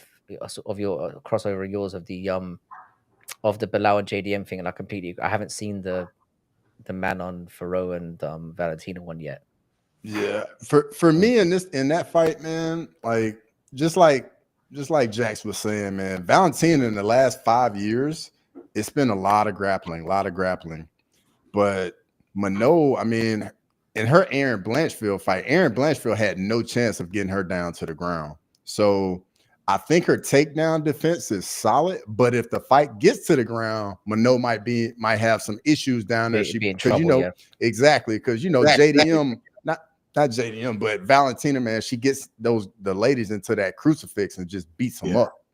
of your crossover, yours of the Bilal and JDM thing, and I haven't seen the Manon Fiorot and Valentina one yet. Yeah, for me in that fight, man, like just like Jax was saying, man, Valentina in the last 5 years, it's been a lot of grappling. But Minot, I mean, in her Aaron Blanchfield fight, Aaron Blanchfield had no chance of getting her down to the ground. So I think her takedown defense is solid, but if the fight gets to the ground, Minot might have some issues down there. Be in trouble, exactly, because JDM, not JDM, but Valentina, man, she gets the ladies into that crucifix and just beats them up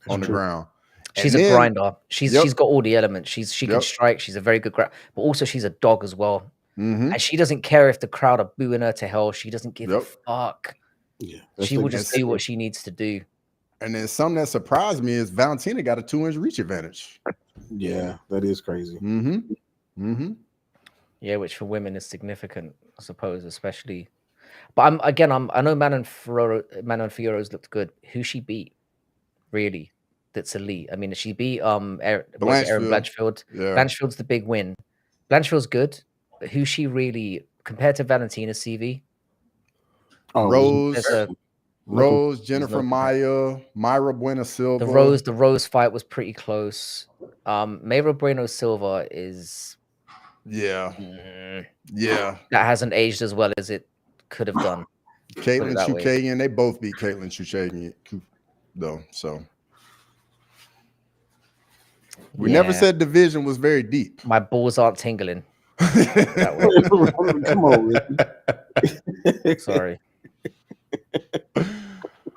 on the ground. She's a grinder. She's got all the elements. She can strike. She's a very good but also she's a dog as well. And she doesn't care if the crowd are booing her to hell. She doesn't give a fuck. Yeah, she will just do what she needs to do. And then something that surprised me is Valentina got a 2-inch reach advantage. Yeah, that is crazy. Yeah, which for women is significant, I suppose, especially. But I know Manon Fiorot's looked good. Who she beat, really? That's elite. I mean, she beat Aaron Blanchfield. Yeah. Blanchfield's the big win. Blanchfield's good, but who she really compared to Valentina's CV? Rose, Jennifer Maya, Mayra Bueno Silva. The Rose fight was pretty close. Mayra Bueno Silva is that hasn't aged as well as it could have done. Caitlin Chukagian, they both beat Caitlin Chukagian though. So we never said division was very deep. My balls aren't tingling. Come on, Ricky. Sorry.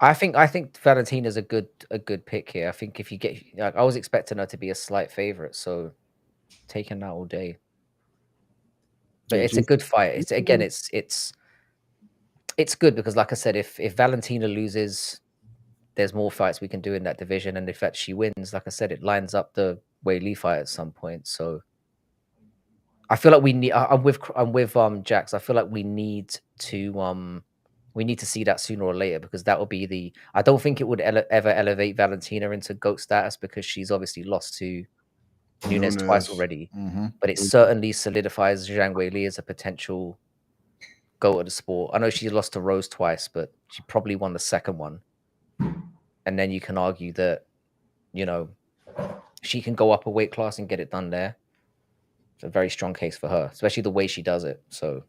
I think Valentina's a good pick here. I think if you get, I was expecting her to be a slight favorite, so taking that all day. But it's a good fight. It's good because, like I said, if Valentina loses, there's more fights we can do in that division, and if she wins, like I said, it lines up the Wei Li fight at some point. So I feel like we need. I'm with Jax. I feel like we need to see that sooner or later, because that will be I don't think it would ever elevate Valentina into GOAT status, because she's obviously lost to Nunes twice already. But it certainly solidifies Zhang Weili as a potential GOAT of the sport. I know she lost to Rose twice, but she probably won the second one. And then you can argue that, she can go up a weight class and get it done there. It's a very strong case for her, especially the way she does it. So,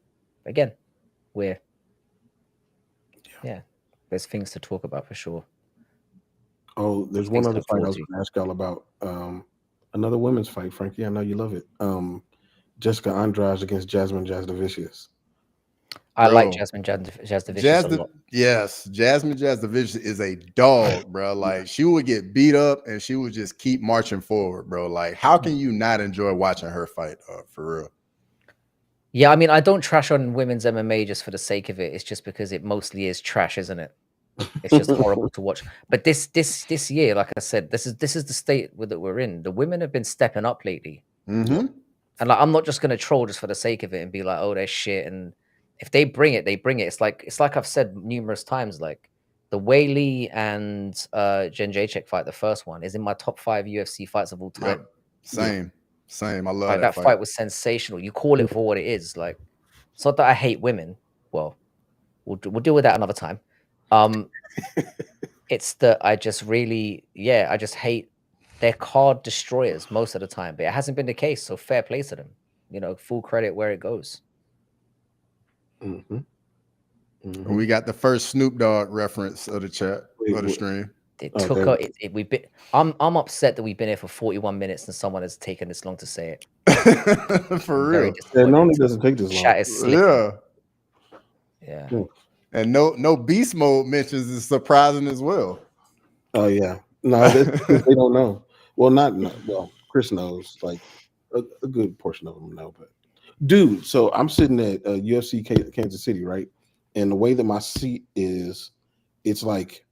again, there's things to talk about for sure. Oh, there's one other fight I was going to ask y'all about. Another women's fight, Frankie. I know you love it. Jessica Andrade against Jasmine Jasudavicius. I like Bro. Jasmine Jazz the Vicious Jazz a the lot. Jasmine Jazz the Vicious is a dog, bro. Like she would get beat up and she would just keep marching forward, bro. Like how can you not enjoy watching her fight? For real. Yeah, I mean, I don't trash on women's MMA just for the sake of it. It's just because it mostly is trash, isn't it? It's just horrible to watch. But this year, like I said, this is the state that we're in. The women have been stepping up lately, Mm-hmm. and like I'm not just gonna troll just for the sake of it and be like, oh, they're shit. And if they bring it, they bring it. It's like I've said numerous times, like the Wei Li and Jen Jacek fight, the first one, is in my top 5 UFC fights of all time. Yep. Same. I love Like that fight was sensational. You call it for what it is. Like it's not that I hate women. Well, we'll deal with that another time. It's that I just really, I just hate they're card destroyers most of the time, but it hasn't been the case. So fair play to them. You know, full credit where it goes. Mm-hmm. Mm-hmm. We got the first Snoop Dogg reference of the chat of the stream. It took I'm upset that we've been here for 41 minutes and someone has taken this long to say it. For real. It normally doesn't take this long. Chat is slipping. Yeah. And no beast mode mentions is surprising as well. Oh yeah. No, they don't know. Well, Chris knows. Like a good portion of them know. But dude, so I'm sitting at UFC Kansas City, right? And the way that my seat is, it's like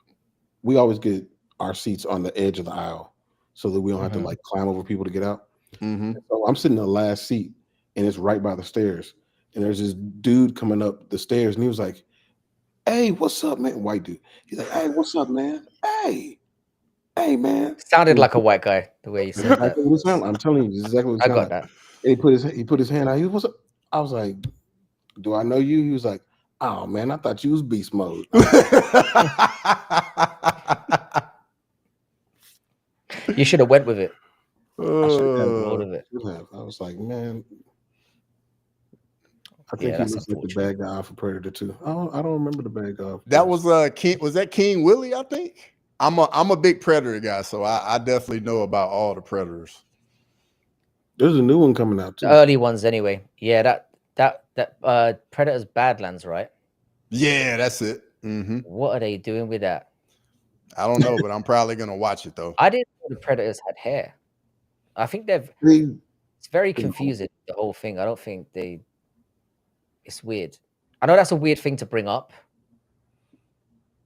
we always get our seats on the edge of the aisle so that we don't have to like climb over people to get out. Mm-hmm. So I'm sitting in the last seat, and it's right by the stairs. And there's this dude coming up the stairs, and he was like, "Hey, what's up, man?" White dude. He's like, "Hey, what's up, man? Hey, man." Sounded like a white guy the way you said that. I'm telling you, this is exactly what it I sounded got like. that. And he put his hand out. He was. I was like, "Do I know you?" He was like, "Oh man, I thought you was beast mode." You should have went with it. I was like, man, I think he looks like the bad guy off of Predator 2. I don't remember the bad guy. That was King. Was that King Willie? I think. I'm a big Predator guy, so I definitely know about all the Predators. There's a new one coming out too. The early ones, anyway. Yeah, that Predator's Badlands, right? Yeah, that's it. Mm-hmm. What are they doing with that? I don't know, but I'm probably gonna watch it though. I didn't know the Predators had hair. I think it's very confusing, the whole thing. I don't think it's weird. I know that's a weird thing to bring up,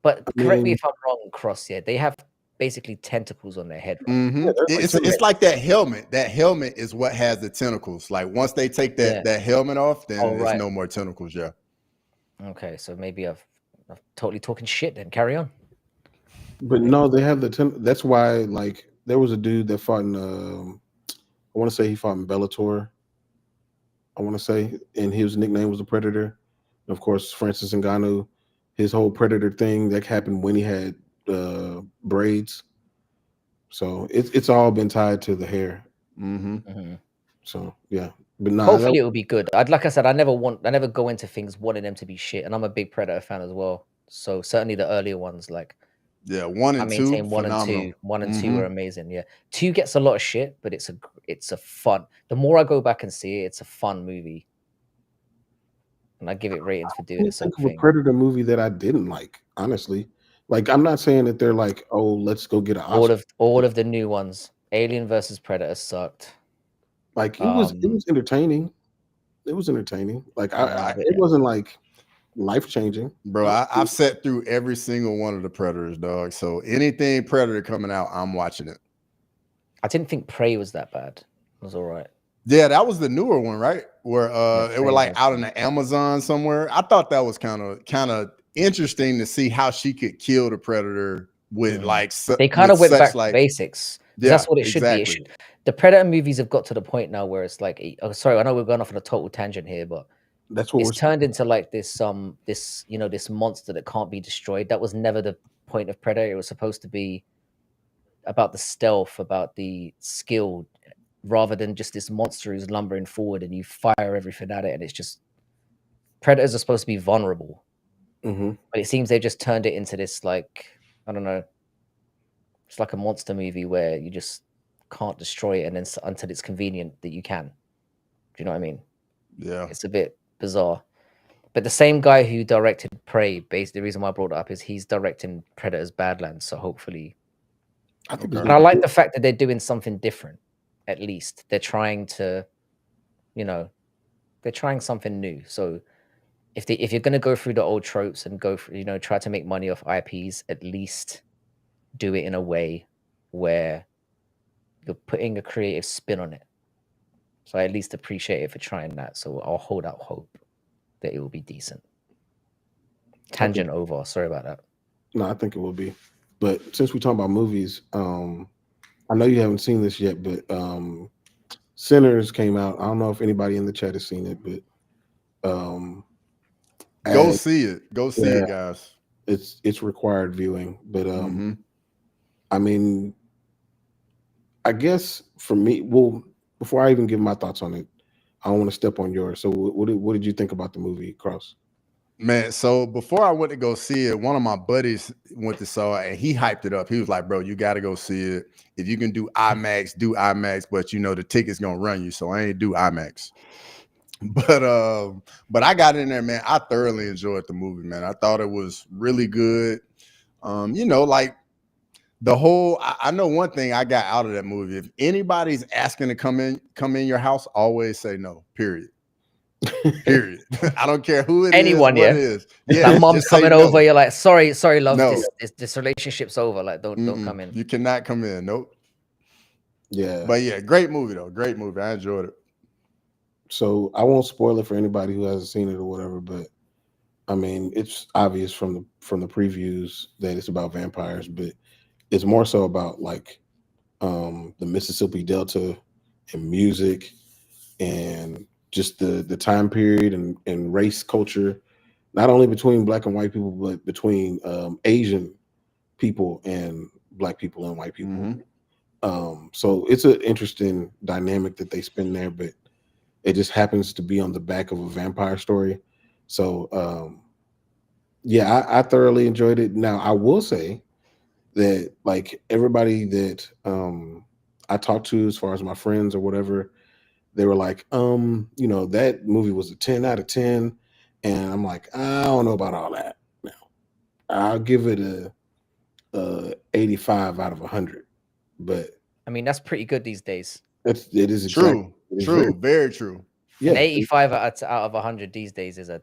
but correct me if I'm wrong, Cross. Yeah, they have basically tentacles on their head. Right? Mm-hmm. It's like that helmet. That helmet is what has the tentacles. Like once they take that helmet off, then there's no more tentacles. Yeah. Okay, so maybe I'm totally talking shit. Then carry on. But no, they have that's why, like, there was a dude that fought in I want to say he fought in Bellator. I want to say, and his nickname was the Predator. And of course, Francis Ngannou, his whole Predator thing that happened when he had braids. So it's all been tied to the hair. Mm-hmm. So yeah, but no, hopefully it'll be good. Like I said, I never go into things wanting them to be shit, and I'm a big Predator fan as well. So certainly the earlier ones, like 1 and 2, I maintain 1 and 2. 1 and 2 are amazing. Yeah, 2 gets a lot of shit, but it's a fun. The more I go back and see it, it's a fun movie, and I give it ratings for doing this. Think of a Predator movie that I didn't like, honestly. Like, I'm not saying that they're like, oh, let's go get an Oscar. All of the new ones. Alien versus Predator sucked. Like it was entertaining. It was entertaining. Like it wasn't like life-changing. Bro, I've sat through every single one of the Predators, dog. So anything Predator coming out, I'm watching it. I didn't think Prey was that bad. It was all right. Yeah, that was the newer one, right? Where it were like out in the Amazon somewhere. I thought that was kind of interesting to see how she could kill the Predator with like they kind of went back to basics. Yeah, that's what it should be. The Predator movies have got to the point now where it's like, oh, sorry, I know we're going off on a total tangent here, but that's what it's turned into like this this monster that can't be destroyed. That was never the point of Predator. It was supposed to be about the stealth, about the skill, rather than just this monster who's lumbering forward and you fire everything at it, and it's just Predators are supposed to be vulnerable. But it seems they just turned it into this, like, I don't know, it's like a monster movie where you just can't destroy it, and then until it's convenient that you can. Do you know what I mean? Yeah, it's a bit bizarre. But the same guy who directed Prey, basically, the reason why I brought it up is he's directing Predator's Badlands. So hopefully, I think Okay. and I like the fact that they're doing something different. At least they're trying to, they're trying something new. So if you're gonna go through the old tropes and go for, try to make money off IPs, at least do it in a way where you're putting a creative spin on it. So I at least appreciate it for trying that. So I'll hold out hope that it will be decent. Tangent over. Sorry about that. No, I think it will be. But since we talk about movies, I know you haven't seen this yet, but Sinners came out. I don't know if anybody in the chat has seen it, but Go see it. Go see it, guys. It's required viewing. But I mean, I guess for me, well, before I even give my thoughts on it, I don't want to step on yours. So what did you think about the movie, Cross? Man, so before I went to go see it, one of my buddies went to saw it and he hyped it up. He was like, bro, you got to go see it. If you can do IMAX, do IMAX, but the ticket's going to run you. So I ain't do IMAX. But I got in there, man. I thoroughly enjoyed the movie, man. I thought it was really good. Like the whole, I know one thing I got out of that movie. If anybody's asking to come in your house, always say no, period. Period. I don't care who it Anyone, is, what it is. Yeah, that mom's just say coming no. over. You're like, sorry, love. No. This relationship's over. Like, don't come in. You cannot come in. Nope. Yeah. But yeah, great movie though. Great movie. I enjoyed it. So I won't spoil it for anybody who hasn't seen it or whatever, but I mean, it's obvious from the previews that it's about vampires, but it's more so about like the Mississippi Delta and music and just the time period and race culture, not only between black and white people, but between Asian people and black people and white people. So it's an interesting dynamic that they spin there, but it just happens to be on the back of a vampire story. So yeah, I thoroughly enjoyed it. Now I will say that like everybody that I talked to, as far as my friends or whatever, they were like, that movie was a 10 out of 10. And I'm like, I don't know about all that. Now I'll give it a 85 out of 100. But I mean, that's pretty good these days. it is true. Very true. Yeah, an 85 out of 100 these days is a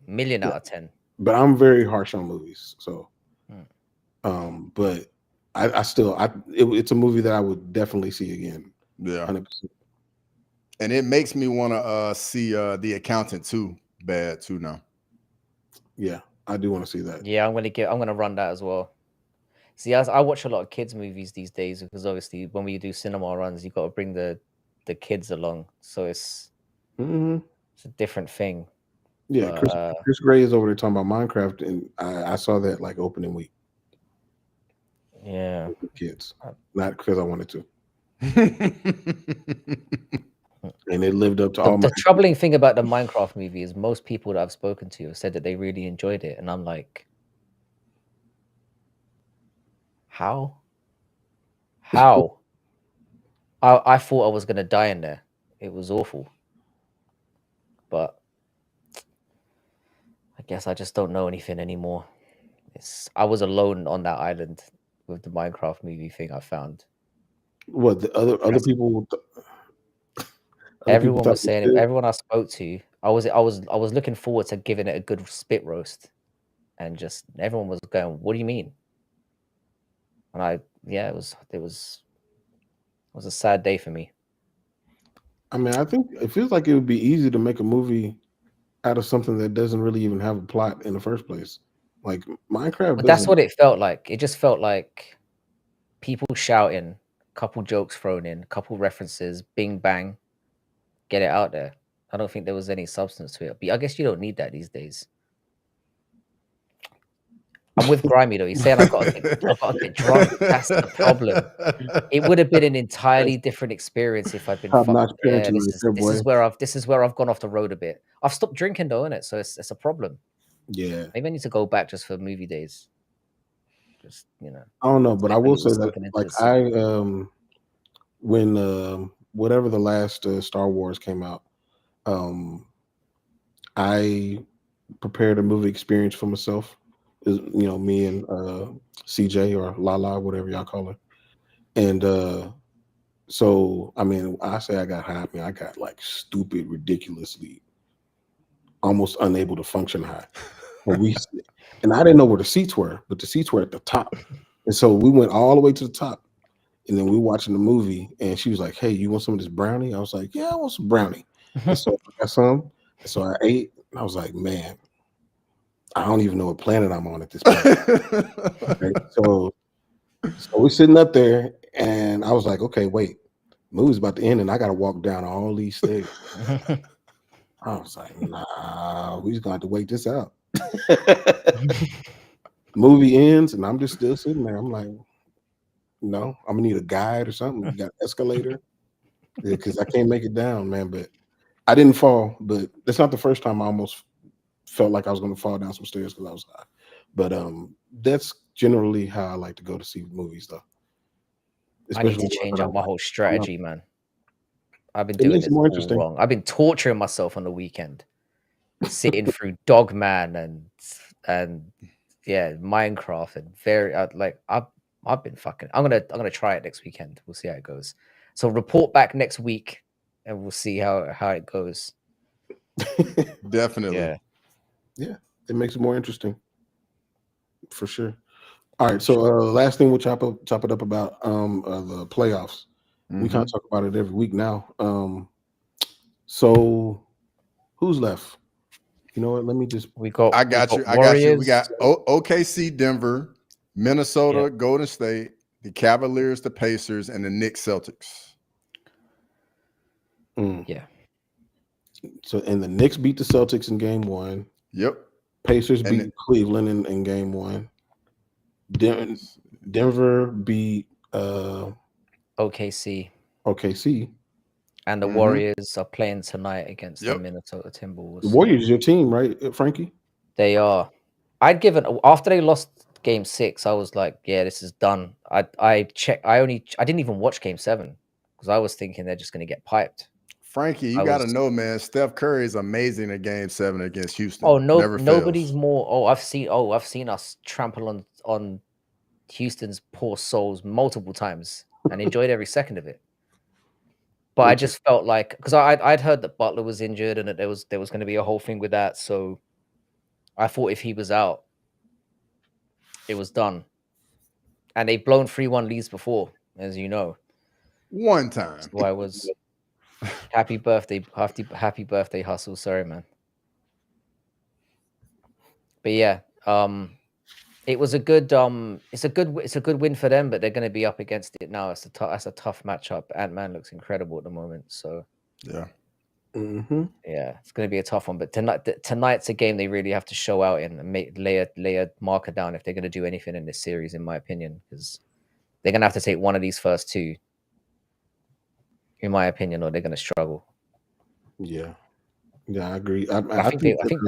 million out of 10. But I'm very harsh on movies, so but I still it's a movie that I would definitely see again. Yeah, 100%. And it makes me want to see The Accountant too. Bad too now. Yeah, I do want to see that. Yeah, I'm gonna run that as well. See, I watch a lot of kids movies these days because obviously when we do cinema runs, you got to bring the kids along, so it's a different thing. Yeah, Chris Gray is over there talking about Minecraft, and I saw that like opening week. Yeah, with the kids, not because I wanted to. And it lived up to all. The troubling thing about the Minecraft movie is most people that I've spoken to have said that they really enjoyed it, and I'm like, how? I thought I was gonna die in there. It was awful, but I guess I just don't know anything anymore. I was alone on that island with the Minecraft movie thing. I found what the other people. Everyone was saying it. Everyone I spoke to, I was looking forward to giving it a good spit roast, and just everyone was going, "What do you mean?" And it was a sad day for me. I mean, I think it feels like it would be easy to make a movie out of something that doesn't really even have a plot in the first place. Like Minecraft. But that's what it felt like. It just felt like people shouting, couple jokes thrown in, couple references, bing bang, get it out there. I don't think there was any substance to it. But I guess you don't need that these days. I'm with Grimy though. He's saying I've got to get drunk. That's the problem. It would have been an entirely different experience if I'd been fucked. Yeah, this is where I've gone off the road a bit. I've stopped drinking though, innit? So it's a problem. Yeah. Maybe I need to go back just for movie days. Just I don't know, but I will say that like when whatever the last Star Wars came out, I prepared a movie experience for myself. Me and CJ or Lala, whatever y'all call her. And so I mean, I say I got high. I mean, I got like stupid, ridiculously, almost unable to function high. And I didn't know where the seats were, but the seats were at the top. And so we went all the way to the top. And then we were watching the movie, and she was like, "Hey, you want some of this brownie?" I was like, "Yeah, I want some brownie." And so I got some. And so I ate. And I was like, "Man, I don't even know what planet I'm on at this point." Right? So we're sitting up there, and I was like, "Okay, wait, movie's about to end, and I got to walk down all these stairs." I was like, "Nah, we just gonna have to wait this out." Movie ends, and I'm just still sitting there. I'm like, "No, I'm gonna need a guide or something. You got an escalator?" Because I can't make it down, man. But I didn't fall. But that's not the first time I almost felt like I was going to fall down some stairs because I was high. But that's generally how I like to go to see movies, though. I need to Especially change when up my whole strategy, man. I've been it doing makes it this more all interesting. wrong. I've been torturing myself on the weekend, sitting through Dogman and yeah, Minecraft and I've been fucking. I'm gonna try it next weekend. We'll see how it goes. So report back next week, and we'll see how it goes. Definitely. Yeah, it makes it more interesting for sure. All right, so last thing we'll chop it up about the playoffs. We kind of talk about it every week now. So who's left? You know what? Let me just. I got you. We got OKC, Denver, Minnesota, Golden State, the Cavaliers, the Pacers, and the Knicks, Celtics. Yeah. So and the Knicks beat the Celtics in game 1. Yep. Pacers beat Cleveland in game 1. Denver beat OKC. And the Warriors are playing tonight against the Minnesota Timberwolves. The Warriors is your team, right, Frankie? They are. After they lost game 6, I was like, yeah, this is done. I didn't even watch game 7 because I was thinking they're just going to get piped. Frankie, you got to know, man, Steph Curry is amazing at game 7 against Houston. Oh, no, nobody's more. I've seen us trample on Houston's poor souls multiple times and enjoyed every second of it. But I just felt like, because I'd heard that Butler was injured and that there was going to be a whole thing with that. So I thought if he was out, it was done. And they've blown 3-1 leads before, as you know. One time. So I was happy birthday, hustle. Sorry, man. But yeah, it was a good it's a good win for them, but they're going to be up against it now. That's a tough matchup. Ant-Man looks incredible at the moment, so yeah. Yeah, it's going to be a tough one. But tonight's a game they really have to show out in and lay a marker down if they're going to do anything in this series, in my opinion, because they're going to have to take one of these first two, in my opinion, or they're going to struggle. Yeah, I agree. I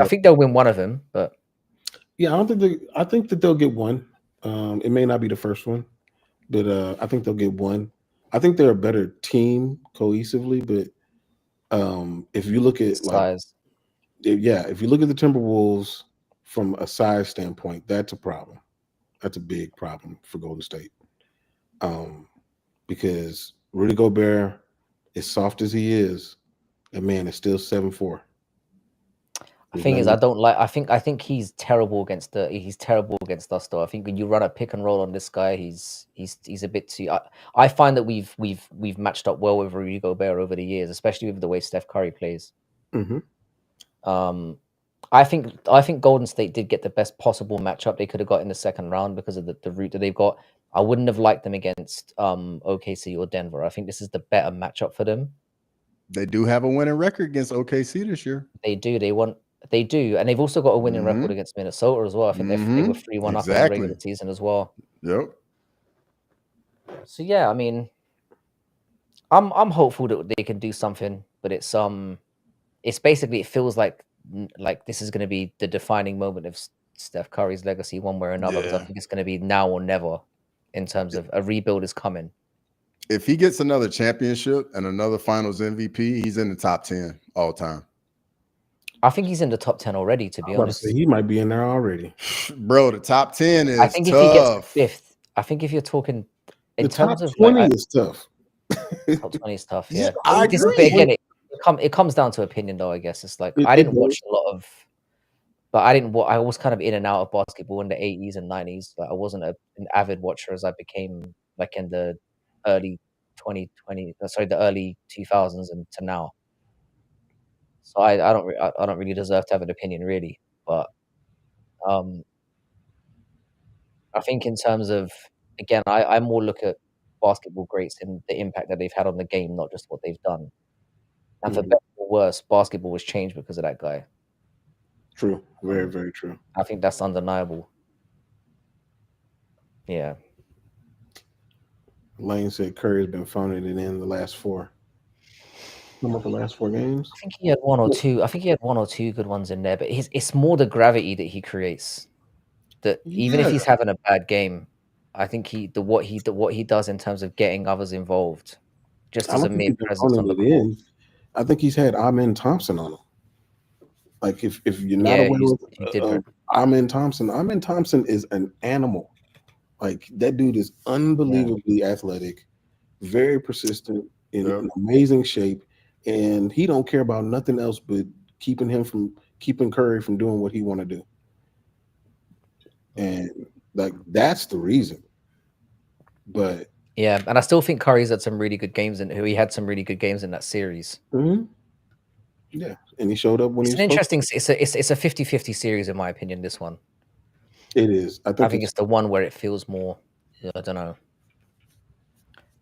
think they'll win one of them, but yeah, I think that they'll get one. It may not be the first one, but I think they'll get one. I think they're a better team cohesively, but if you look at size, if you look at the Timberwolves from a size standpoint, that's a problem. That's a big problem for Golden State. Because Rudy Gobert, as soft as he is, that man is still 7'4". The thing is, I think he's terrible against us though. I think when you run a pick and roll on this guy, he's a bit too. I find that we've matched up well with Rudy Gobert over the years, especially with the way Steph Curry plays. I think Golden State did get the best possible matchup they could have got in the second round because of the route that they've got. I wouldn't have liked them against OKC or Denver. I think this is the better matchup for them. They do have a winning record against OKC this year. They do, and they've also got a winning record against Minnesota as well. I think they were 3-1 up in the regular season as well. Yep. So yeah, I mean, I'm hopeful that they can do something, but it's basically, it feels like this is going to be the defining moment of Steph Curry's legacy, one way or another. Because I think it's going to be now or never in terms of a rebuild is coming. If he gets another championship and another Finals MVP, he's in the top 10 all time. I think he's in the top 10 already, to be I'm about to honest. say he might be in there already. Bro, the top 10 is I think if he gets tough. fifth, I think if you're talking in The top terms of 20 like is tough. top 20 is tough, Yeah, yeah. I But agree. again, it comes down to opinion, though. I guess it's like I It didn't watch does. a lot of, but I was kind of in and out of basketball in the 80s and 90s. Like I wasn't an avid watcher as I became like in the early 2020, the early 2000s and to now. So I don't really deserve to have an opinion, really. But um, I think in terms of, again, I more look at basketball greats and the impact that they've had on the game, not just what they've done. And for Mhm. better or worse, basketball was changed because of that guy. True. Very, very true. I think that's undeniable. Yeah. Lane said Curry's been phoning it in the last 4. How about the last 4 games? I think he had one or two. I think he had one or two good ones in there, but it's more the gravity that he creates. That even if Yeah. he's having a bad game, I think what he does in terms of getting others involved, just I as a don't think mere he's been presence on phoning the it court. in. I think he's had Amen Thompson on him. Like if you're not Yeah, aware you of did. Amen Thompson is an animal. Like that dude is unbelievably athletic, very persistent, in Yep. an amazing shape, and he don't care about nothing else but keeping Curry from doing what he want to do. And like that's the reason. But Yeah, and I still think Curry's had some really good games, and he had some really good games in that series. yeah, and he showed up when It's he an was supposed interesting. It's a 50-50 series in my opinion. This one, to. It is. I think it's the one where it feels more. I don't know.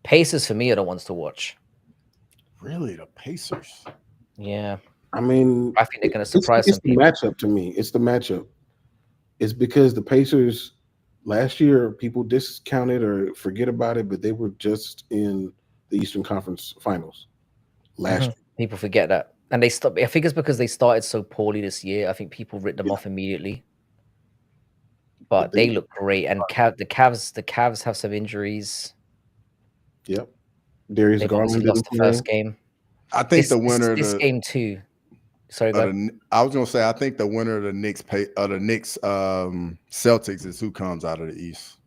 Pacers for me are the ones to watch. Really, the Pacers. Yeah, I mean, I think they're going to surprise it's some the people. matchup to me. It's the matchup. It's because the Pacers last year people discounted or forget about it, but they were just in the Eastern Conference Finals last year. People forget that, and they stop. I think it's because they started so poorly this year. I think people writ them Yeah. off immediately. But But they look great, and the Cavs have some injuries. Yep. Darius They've obviously Garland lost didn't the play. first game. I think the winner this game too. Sorry, go ahead. I was gonna say I think the winner of the Knicks Celtics is who comes out of the East.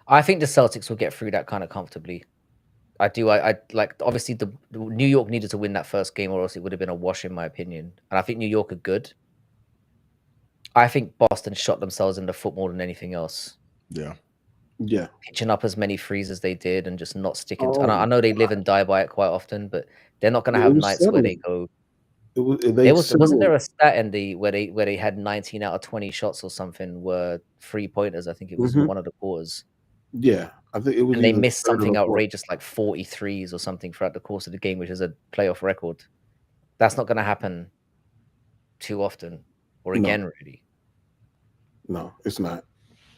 I think the Celtics will get through that kind of comfortably. I do. I like obviously the New York needed to win that first game, or else it would have been a wash, in my opinion. And I think New York are good. I think Boston shot themselves in the foot more than anything else. Yeah. Yeah. Pitching up as many threes as they did and just not sticking to. Oh, And I know they live and die by it quite often, but they're not going to it have was nights where they settling. go. They Wasn't there settled. a stat in the where they had 19 out of 20 shots or something were 3-pointers? I think it was in one of the quarters. Yeah, I think it was. And they either missed third or something the fourth. outrageous like 43s or something throughout the course of the game, which is a playoff record. That's not going to happen too often or No. again, really. No, it's not.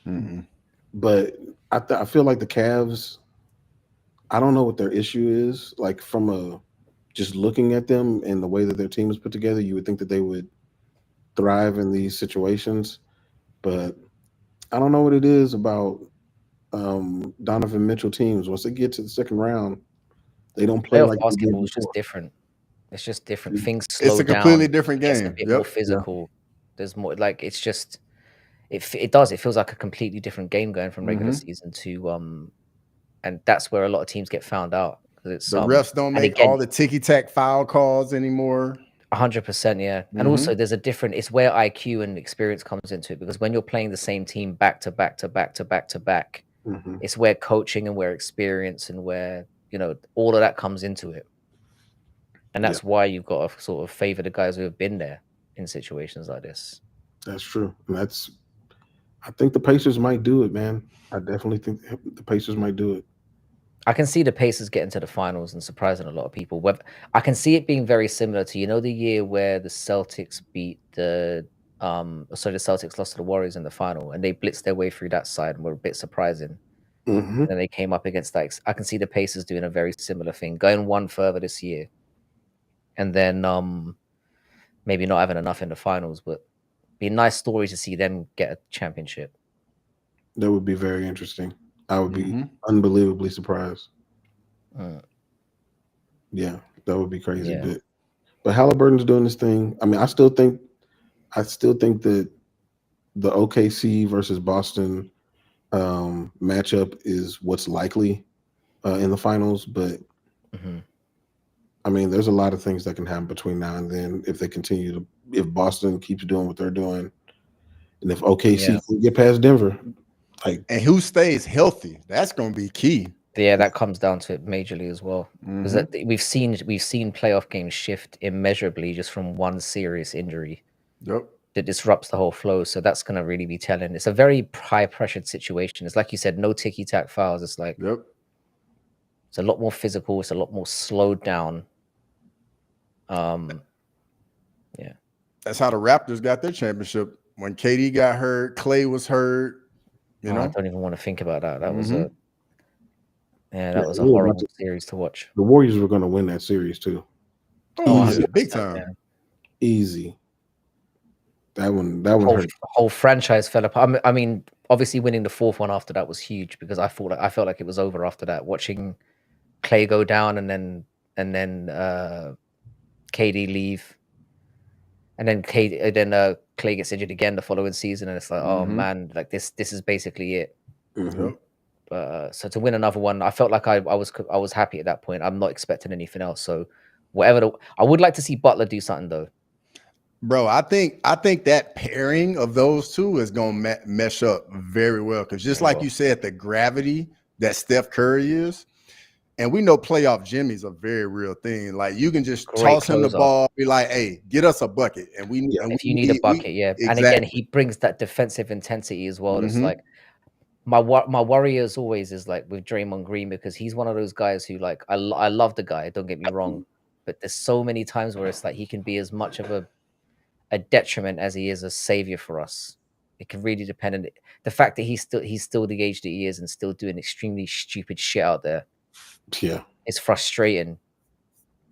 Mm-mm. But I feel like the Cavs. I don't know what their issue is. Like from a just looking at them and the way that their team is put together, you would think that they would thrive in these situations. But I don't know what it is about Donovan Mitchell teams. Once they get to the second round, they don't play Playoff like they did basketball is just before. different. It's just different. Mm. Things It's slow a completely down. different It gets a game. bit Yep. more physical. There's more like it's just it does. It feels like a completely different game going from regular season to and that's where a lot of teams get found out because it's The refs don't and make again all the ticky-tack foul calls anymore. 100%, yeah. And also there's a different it's where IQ and experience comes into it because when you're playing the same team back to back to back to back to back, it's where coaching and where experience and where, all of that comes into it. And that's why you've got to sort of favor the guys who have been there in situations like this. That's true. And I think the Pacers might do it, man. I definitely think the Pacers might do it. I can see the Pacers getting to the finals and surprising a lot of people. I can see it being very similar to, the year where the Celtics beat the Celtics lost to the Warriors in the final and they blitzed their way through that side and were a bit surprising. And then they came up against like I can see the Pacers doing a very similar thing, going one further this year. And then maybe not having enough in the finals, but be a nice story to see them get a championship. That would be very interesting. I would be unbelievably surprised. Yeah, that would be crazy. Yeah. But Halliburton's doing this thing. I mean, I still think that the OKC versus Boston matchup is what's likely in the finals. But I mean, there's a lot of things that can happen between now and then if they continue to, if Boston keeps doing what they're doing, and if OKC can get past Denver, like, and who stays healthy, that's going to be key. Yeah, that comes down to it majorly as well. Because we've seen playoff games shift immeasurably just from one serious injury. Yep. That disrupts the whole flow. So that's going to really be telling. It's a very high pressured situation. It's like you said, no ticky tack fouls. It's like, it's a lot more physical. It's a lot more slowed down. Yeah. That's how the Raptors got their championship. When KD got hurt, Clay was hurt. You know, I don't even want to think about that. That was a horrible series to watch. The Warriors were going to win that series too. Oh, yeah, big time. Yeah. Easy. That one hurt. Whole franchise fell apart. I mean, obviously winning the fourth one after that was huge because I felt like it was over after that. Watching Clay go down and then KD leave, and then Clay gets injured again the following season, and it's like, oh man, like this is basically it. But so to win another one, I felt like I was happy at that point. I'm not expecting anything else. So I would like to see Butler do something though. Bro, I think that pairing of those two is gonna mesh up very well because just like you said, the gravity that Steph Curry is, and we know playoff Jimmy's a very real thing. Like you can just toss him the ball, be like, "Hey, get us a bucket," and we if you need a bucket, exactly. And again, he brings that defensive intensity as well. It's like my worry as always is like with Draymond Green because he's one of those guys who like I love the guy. Don't get me wrong, but there's so many times where it's like he can be as much of a detriment as he is a savior for us. It can really depend on the fact that he's still the age that he is and still doing extremely stupid shit out there. Yeah, it's frustrating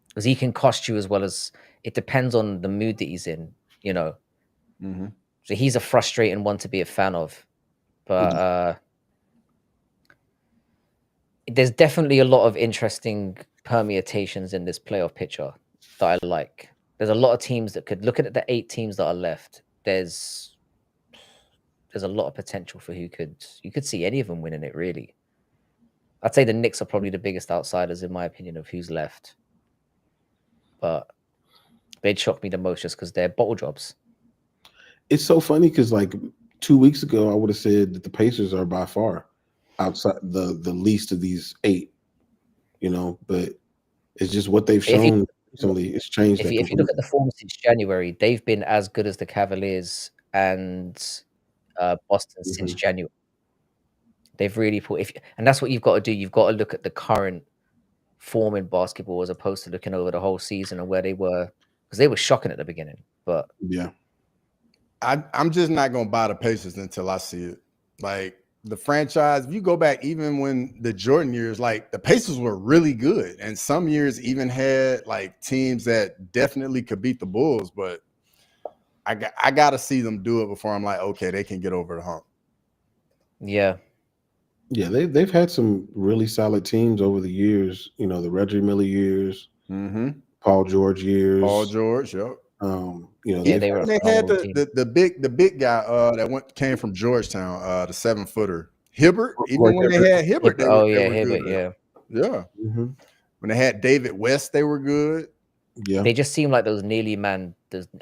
because he can cost you as well as it depends on the mood that he's in, you know. So he's a frustrating one to be a fan of, but there's definitely a lot of interesting permutations in this playoff picture that I like. There's a lot of teams that could look at the 8 teams that are left. There's a lot of potential for you could see any of them winning it, really. I'd say the Knicks are probably the biggest outsiders, in my opinion, of who's left. But they'd shock me the most just because they're bottle jobs. It's so funny because, like, 2 weeks ago, I would have said that the Pacers are by far outside the least of these 8, you know, but it's just what they've shown recently. It's changed. If you look at the form since January, they've been as good as the Cavaliers and Boston since January. They've really and that's what you've got to do. You've got to look at the current form in basketball as opposed to looking over the whole season and where they were, because they were shocking at the beginning. But yeah, I'm just not gonna buy the Pacers until I see it. Like the franchise, if you go back even when the Jordan years, like the Pacers were really good, and some years even had like teams that definitely could beat the Bulls. But I gotta see them do it before I'm like, okay, they can get over the hump. Yeah. Yeah, they've had some really solid teams over the years. You know, the Reggie Miller years, Paul George years. Paul George, yep. You know, they had the big guy that came from Georgetown, the 7-footer Hibbert. Even when they had Hibbert, they were Hibbert, good. Yeah. When they had David West, they were good. Yeah, they just seem like those nearly man.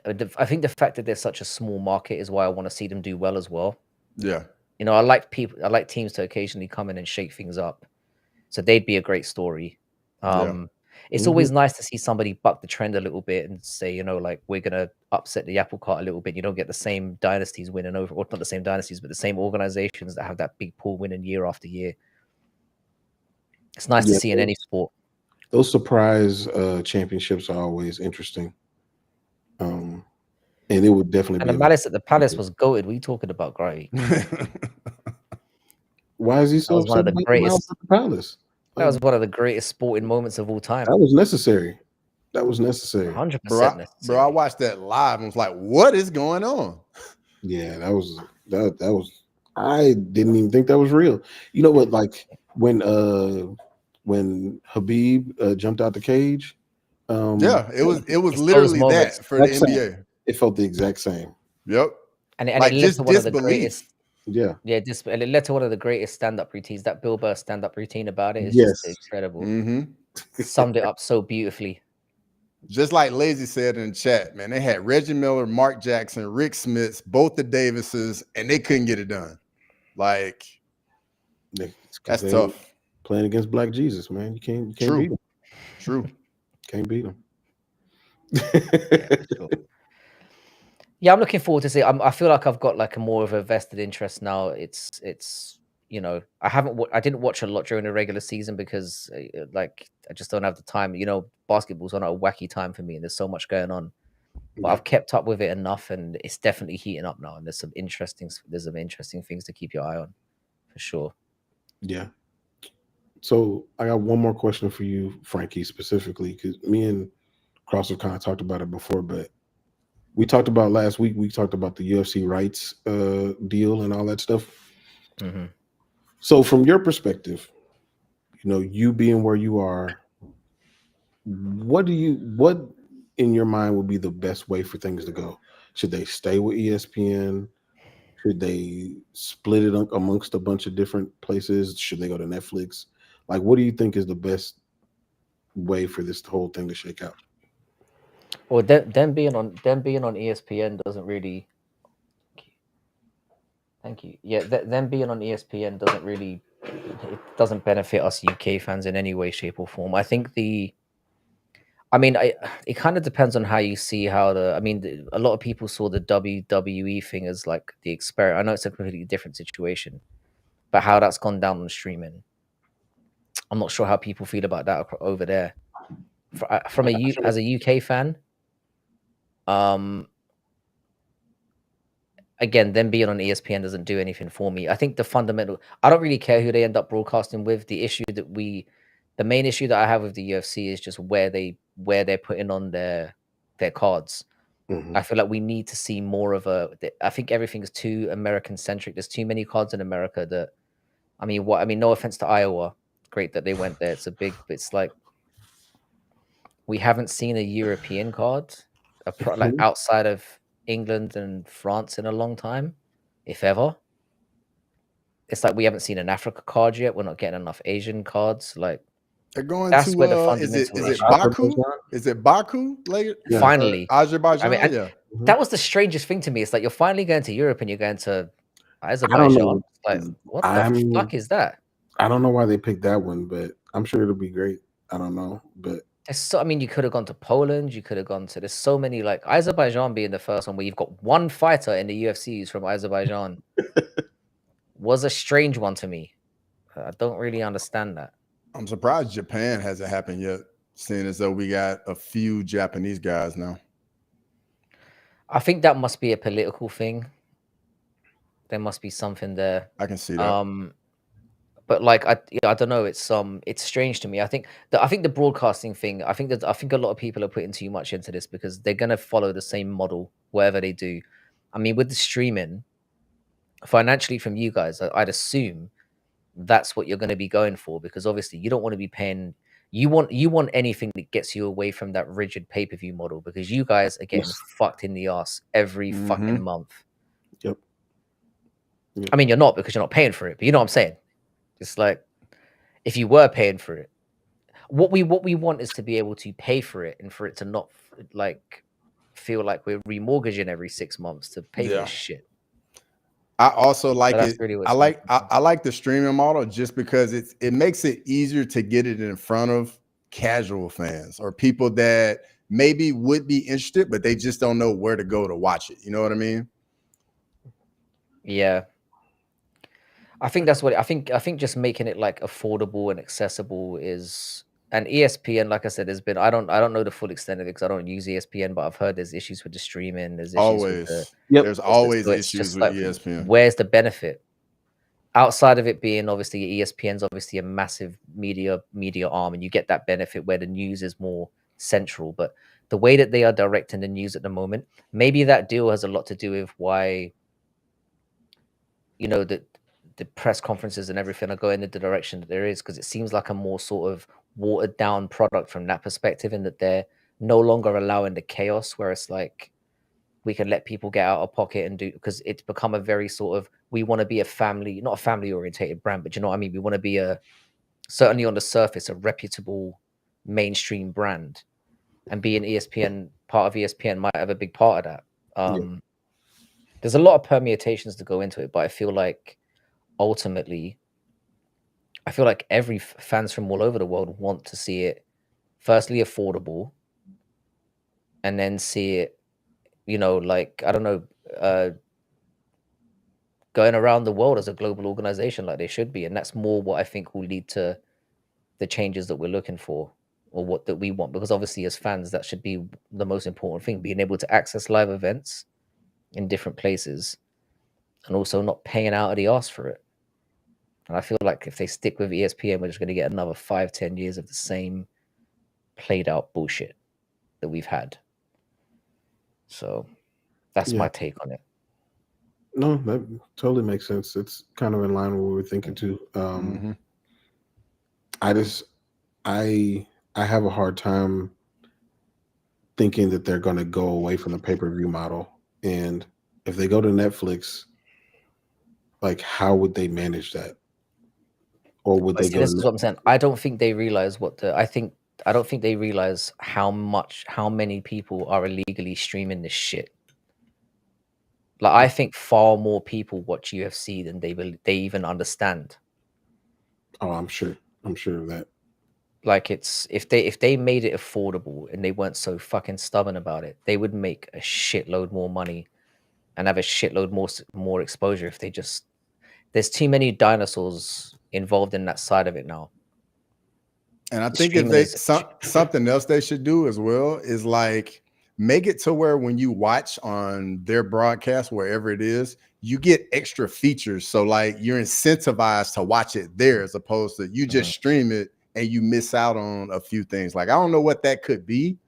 I think the fact that they're such a small market is why I want to see them do well as well. Yeah. You know, I like teams to occasionally come in and shake things up. So they'd be a great story. It's always nice to see somebody buck the trend a little bit and say, you know, like, we're going to upset the apple cart a little bit. You don't get the same dynasties winning over, or not the same dynasties, but the same organizations that have that big pool winning year after year. It's nice to see in any sport. Those surprise championships are always interesting. And it would definitely be. And the Malice at the Palace was goated. What are you talking about, Gray? Why is he so one of the greatest? At the Palace? That was one of the greatest sporting moments of all time. That was necessary. 100% necessary. Bro, I watched that live and was like, what is going on? Yeah, that was I didn't even think that was real. You know what, like when Habib jumped out the cage, Yeah, it was It's those literally moments. that for the Exact same. NBA. It felt the exact same. Yep. And Like it led just to one of the disbelief. greatest. Yeah. Yeah, and it led to one of the greatest stand-up routines. That Bill Burr stand-up routine about it is Yes. just incredible. Mhm. Summed it up so beautifully. Just like Lazy said in the chat, man, they had Reggie Miller, Mark Jackson, Rick Smiths, both the Davises, and they couldn't get it done. Like, that's tough. Playing against Black Jesus, man. You can't True. beat him. True. Can't beat him. Yeah, for sure. Yeah, I'm looking forward to see. I feel like I've got like a more of a vested interest now. It's you know, I didn't watch a lot during the regular season because like I just don't have the time. You know, basketball's on a wacky time for me, and there's so much going on. But Yeah. I've kept up with it enough, and it's definitely heating up now. And there's some interesting things to keep your eye on, for sure. Yeah. So I got one more question for you, Frankie, specifically, because me and Cross have kind of talked about it before, but we talked about last week. We talked about the UFC rights deal and all that stuff. Mm-hmm. So from your perspective, you know, you being where you are, what in your mind would be the best way for things to go? Should they stay with ESPN? Should they split it amongst a bunch of different places? Should they go to Netflix? Like, what do you think is the best way for this whole thing to shake out? Well, them being on ESPN doesn't really. Thank you. Yeah, them being on ESPN it doesn't benefit us UK fans in any way, shape, or form. I think it kind of depends on how you see how a lot of people saw the WWE thing as like the experiment. I know it's a completely different situation, but how that's gone down on streaming, I'm not sure how people feel about that over there. As a UK fan, again, them being on ESPN doesn't do anything for me. I think I don't really care who they end up broadcasting with. The main issue that I have with the UFC is just where they're putting on their cards. Mhm. I feel like we need to see more of I think everything is too American centric. There's too many cards in America that, no offense to Iowa, great that they went there. It's like we haven't seen a European card, like outside of England and France in a long time, if ever. It's like we haven't seen an Africa card yet. We're not getting enough Asian cards. Like They're going that's where the to fundamental is it issue. Baku? Is it Baku later? Yeah. Finally, Azerbaijan. and Yeah. that was the strangest thing to me. It's like you're finally going to Europe and you're going to I don't Azerbaijan. know. Like, what the fuck is that? I don't know why they picked that one, but I'm sure it'll be great. I don't know, but You could have gone to Poland. You could have gone to. There's so many, like Azerbaijan being the first one where you've got one fighter in the UFC who's from Azerbaijan was a strange one to me. I don't really understand that. I'm surprised Japan hasn't happened yet, seeing as though we got a few Japanese guys now. I think that must be a political thing. There must be something there. I can see that. But like I don't know. It's strange to me. I think the broadcasting thing. I think a lot of people are putting too much into this because they're gonna follow the same model whatever they do. I mean, with the streaming, financially from you guys, I'd assume that's what you're going to be going for because obviously you don't want to be paying. You want anything that gets you away from that rigid pay-per-view model because you guys are getting fucked in the ass every fucking month. Yep. I mean, you're not because you're not paying for it, but you know what I'm saying. It's like if you were paying for it, what we want is to be able to pay for it and for it to not like feel like we're remortgaging every 6 months to pay for this shit. I also like it. Really I like the streaming model just because it makes it easier to get it in front of casual fans or people that maybe would be interested, but they just don't know where to go to watch it. You know what I mean? Yeah. I think that's what I think just making it like affordable and accessible is, and ESPN, like I said, there's been I don't know the full extent of it because I don't use ESPN, but I've heard there's issues with the streaming. There's issues with there's always issues with like, ESPN. Where's the benefit outside of it being obviously ESPN's obviously a massive media arm, and you get that benefit where the news is more central. But the way that they are directing the news at the moment, maybe that deal has a lot to do with why, you know, that the press conferences and everything are going in the direction that there is, because it seems like a more sort of watered down product from that perspective, in that they're no longer allowing the chaos where it's like we can let people get out of pocket and do, because it's become a very sort of, we want to be a family, not a family orientated brand, but you know what I mean? We want to be certainly on the surface, a reputable mainstream brand, and being ESPN, part of ESPN might have a big part of that. There's a lot of permutations to go into it, but I feel like ultimately, every fans from all over the world want to see it firstly affordable, and then see it, you know, like, I don't know, going around the world as a global organization like they should be. And that's more what I think will lead to the changes that we're looking for, or what that we want, because obviously as fans, that should be the most important thing, being able to access live events in different places and also not paying out of the arse for it. And I feel like if they stick with ESPN, we're just going to get another 5-10 years of the same played out bullshit that we've had. So that's my take on it. No, that totally makes sense. It's kind of in line with what we're thinking too. I have a hard time thinking that they're going to go away from the pay-per-view model. And if they go to Netflix, like, how would they manage that? Or would they go? This is what I'm saying. I don't think they realize I don't think they realize how many people are illegally streaming this shit. Like, I think far more people watch UFC than they even understand. Oh, I'm sure of that. Like, it's if they made it affordable and they weren't so fucking stubborn about it, they would make a shitload more money and have a shitload more exposure. If they just, there's too many dinosaurs involved in that side of it now. And I think if they something else they should do as well is like make it to where when you watch on their broadcast, wherever it is, you get extra features. So like you're incentivized to watch it there as opposed to you just stream it and you miss out on a few things. Like, I don't know what that could be,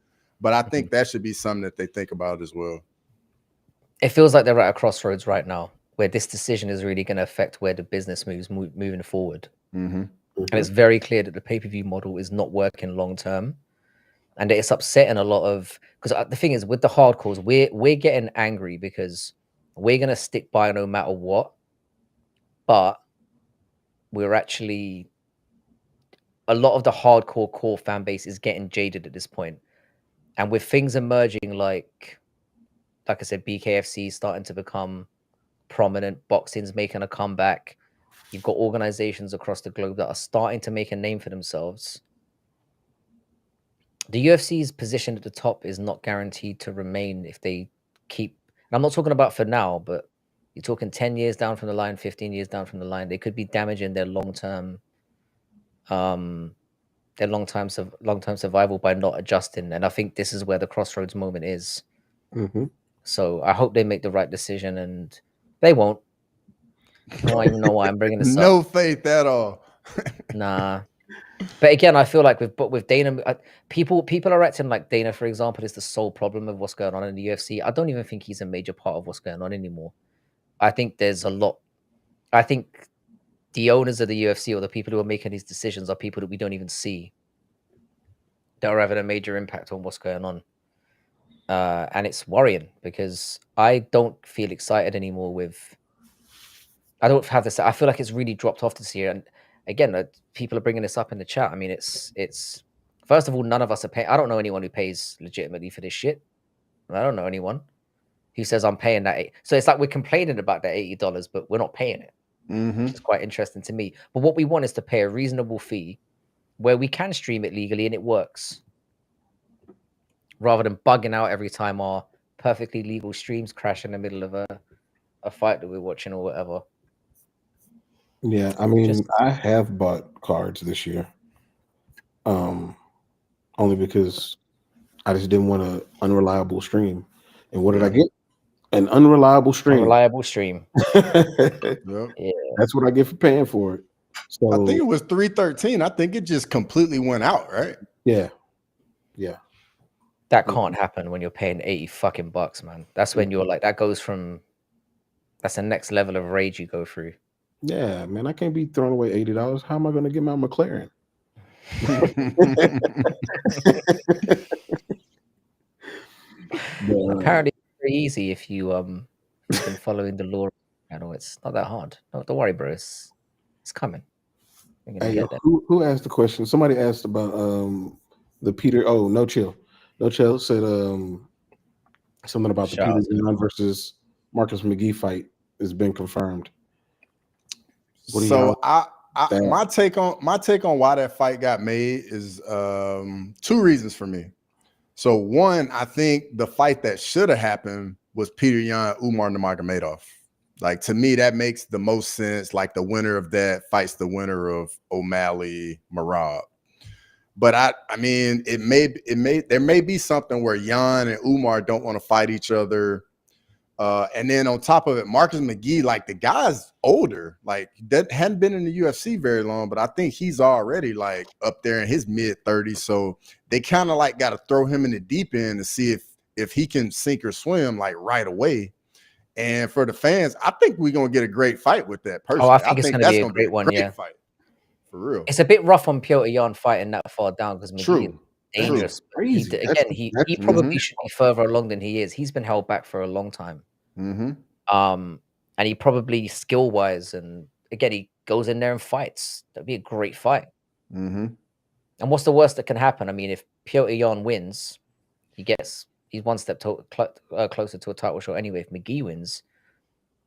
but I think that should be something that they think about as well. It feels like they're at a crossroads right now where this decision is really going to affect where the business moves moving forward. And it's very clear that the pay-per-view model is not working long term, and it's upsetting a lot of, because the thing is with the hardcores, we're getting angry because we're going to stick by no matter what, but we're actually, a lot of the hardcore core fan base is getting jaded at this point. And with things emerging like I said, BKFC starting to become prominent, boxing's making a comeback, you've got organizations across the globe that are starting to make a name for themselves. The UFC's position at the top is not guaranteed to remain if they keep, and I'm not talking about for now, but you're talking 10 years down from the line, 15 years down from the line, they could be damaging their long-term survival by not adjusting. And I think this is where the crossroads moment is. So I hope they make the right decision, and they won't. I don't even know why I'm bringing this up. No faith at all. Nah. But again, I feel like with Dana, people are acting like Dana, for example, is the sole problem of what's going on in the UFC. I don't even think he's a major part of what's going on anymore. I think there's a lot. I think the owners of the UFC, or the people who are making these decisions, are people that we don't even see, that are having a major impact on what's going on. And it's worrying because I don't feel excited anymore I don't have this. I feel like it's really dropped off this year. And again, people are bringing this up in the chat. I mean, it's first of all, none of us are paying. I don't know anyone who pays legitimately for this shit. I don't know anyone who says I'm paying that. So it's like we're complaining about that $80, but we're not paying it. Which is quite interesting to me. But what we want is to pay a reasonable fee where we can stream it legally and it works, rather than bugging out every time our perfectly legal streams crash in the middle of a fight that we're watching or whatever. Yeah, I mean, I have bought cards this year, only because I just didn't want an unreliable stream. And what did I get? An unreliable stream. Unreliable stream. Yeah, that's what I get for paying for it. So I think it was 313. I think it just completely went out, right? Yeah. That can't happen when you're paying $80 man. That's when you're like, that's the next level of rage you go through. Yeah, man, I can't be throwing away $80. How am I going to get my McLaren? But, Apparently, it's very easy if you've been following the law. I know it's not that hard. No, don't worry, bro. It's coming. We're gonna hey, get there. who asked the question? Somebody asked about the Peter. Oh, no chill. No chill said something about the Shout Peter out to him. Yan versus Marcus McGee fight has been confirmed. What do So y'all my take on why that fight got made is two reasons for me. So one, I think the fight that should have happened was Peter Yan, Umar Nurmagomedov. Like, to me, that makes the most sense. Like, the winner of that fights the winner of O'Malley, Merab. But I mean, there may be something where Yan and Umar don't want to fight each other. And then on top of it, Marcus McGee, like, the guy's older, like, that hadn't been in the UFC very long, but I think he's already like up there in his mid-30s. So they kind of like got to throw him in the deep end to see if he can sink or swim like right away. And for the fans, I think we're gonna get a great fight with that. Personally, I think it's gonna be a great one. Yeah, fight for real. it's a bit rough on Piotr Yan fighting that far down because McGee is True. dangerous. Crazy. He probably should be further along than he is. He's been held back for a long time. Mm-hmm. And he probably skill wise, and again, he goes in there and fights. That'd be a great fight. Mm-hmm. And what's the worst that can happen? I mean, if Piotr Yan wins, he's one step closer to a title shot anyway. If McGee wins,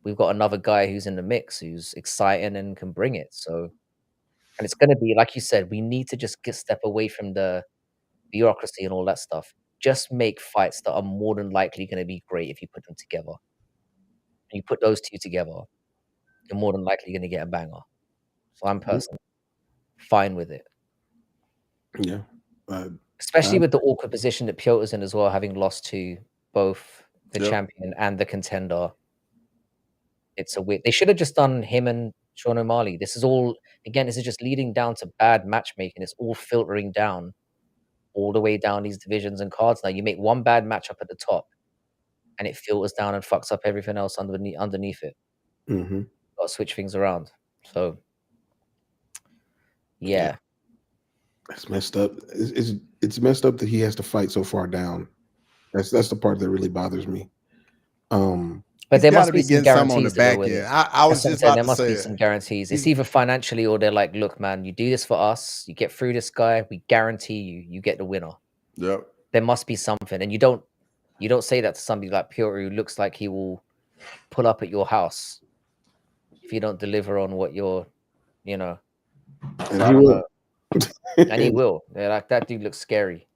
we've got another guy who's in the mix, who's exciting and can bring it. So, and it's going to be, like you said, we need to just step away from the bureaucracy and all that stuff. Just make fights that are more than likely going to be great if you put them together. And you put those two together, you're more than likely going to get a banger. So I'm personally fine with it. Yeah. Especially with the awkward position that Piotr's in as well, having lost to both the champion and the contender. It's a weird. They should have just done him and Sean O'Malley. This is all, again, this is just leading down to bad matchmaking. It's all filtering down all the way down these divisions and cards. Now you make one bad matchup at the top and it filters down and fucks up everything else underneath it. Mm-hmm. Got to switch things around. So yeah. It's messed up. It's messed up that he has to fight so far down. That's the part that really bothers me. But there must be some guarantees on the back end. I was just about there to must say be some guarantees. It's either financially or they're like, look, man, you do this for us, you get through this guy, we guarantee you get the winner. Yep. There must be something, and you don't say that to somebody like Piotr who looks like he will pull up at your house if you don't deliver on what you're, And he will. And he will. Yeah, like that dude looks scary.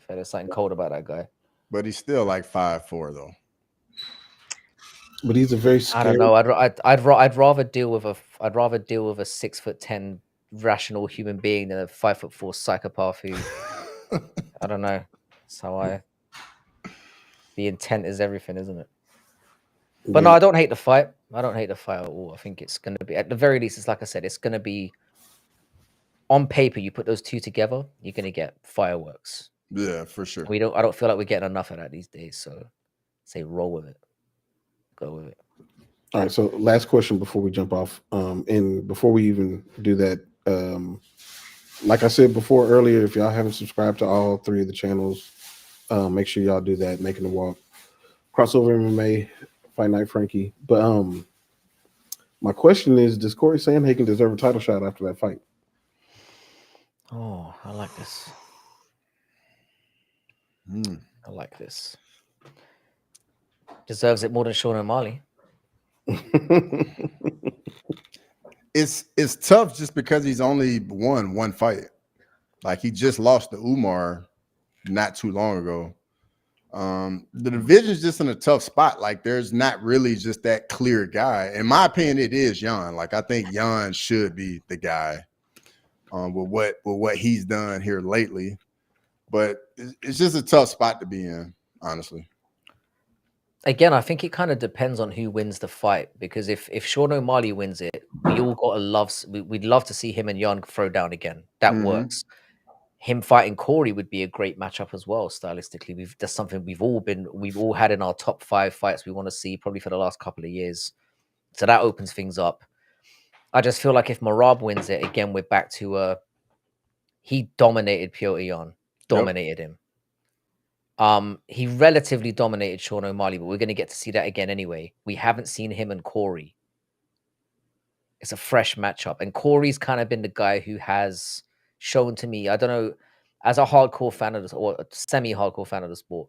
There's something cold about that guy. But he's still like 5'4" though. But he's a very scary... I don't know. I'd rather deal with a 6'10" rational human being than a 5'4" psychopath who I don't know. That's how the intent is everything, isn't it? But no, I don't hate the fight. I don't hate the fight at all. I think it's gonna be, at the very least, it's like I said, it's gonna be on paper, you put those two together, you're gonna get fireworks. Yeah, for sure. I don't feel like we're getting enough of that these days. So say roll with it. Go with it. All right. So last question before we jump off. And before we even do that, like I said before earlier, if y'all haven't subscribed to all three of the channels, make sure y'all do that. Making the Walk, Crossover MMA, Fight Night Frankie. But my question is, does Corey Sandhagen deserve a title shot after that fight? Oh, I like this. I like this. Deserves it more than Sean O'Malley. It's tough just because he's only won one fight. Like, he just lost to Umar not too long ago. The division's just in a tough spot. Like, there's not really just that clear guy. In my opinion, it is Yan. Like, I think Yan should be the guy with what he's done here lately. But it's just a tough spot to be in, honestly. Again, I think it kind of depends on who wins the fight, because if Sean O'Malley wins it, we all gotta we'd love to see him and Yan throw down again. That works. Him fighting Corey would be a great matchup as well, stylistically. That's something we've all had in our top 5 fights we want to see probably for the last couple of years. So that opens things up. I just feel like if Merab wins it, again, we're back to he dominated Piotr Yan. Dominated him. He relatively dominated Sean O'Malley, but we're going to get to see that again anyway. We haven't seen him and Corey. It's a fresh matchup, and Corey's kind of been the guy who has shown to me. I don't know, as a hardcore fan of this or a semi-hardcore fan of the sport,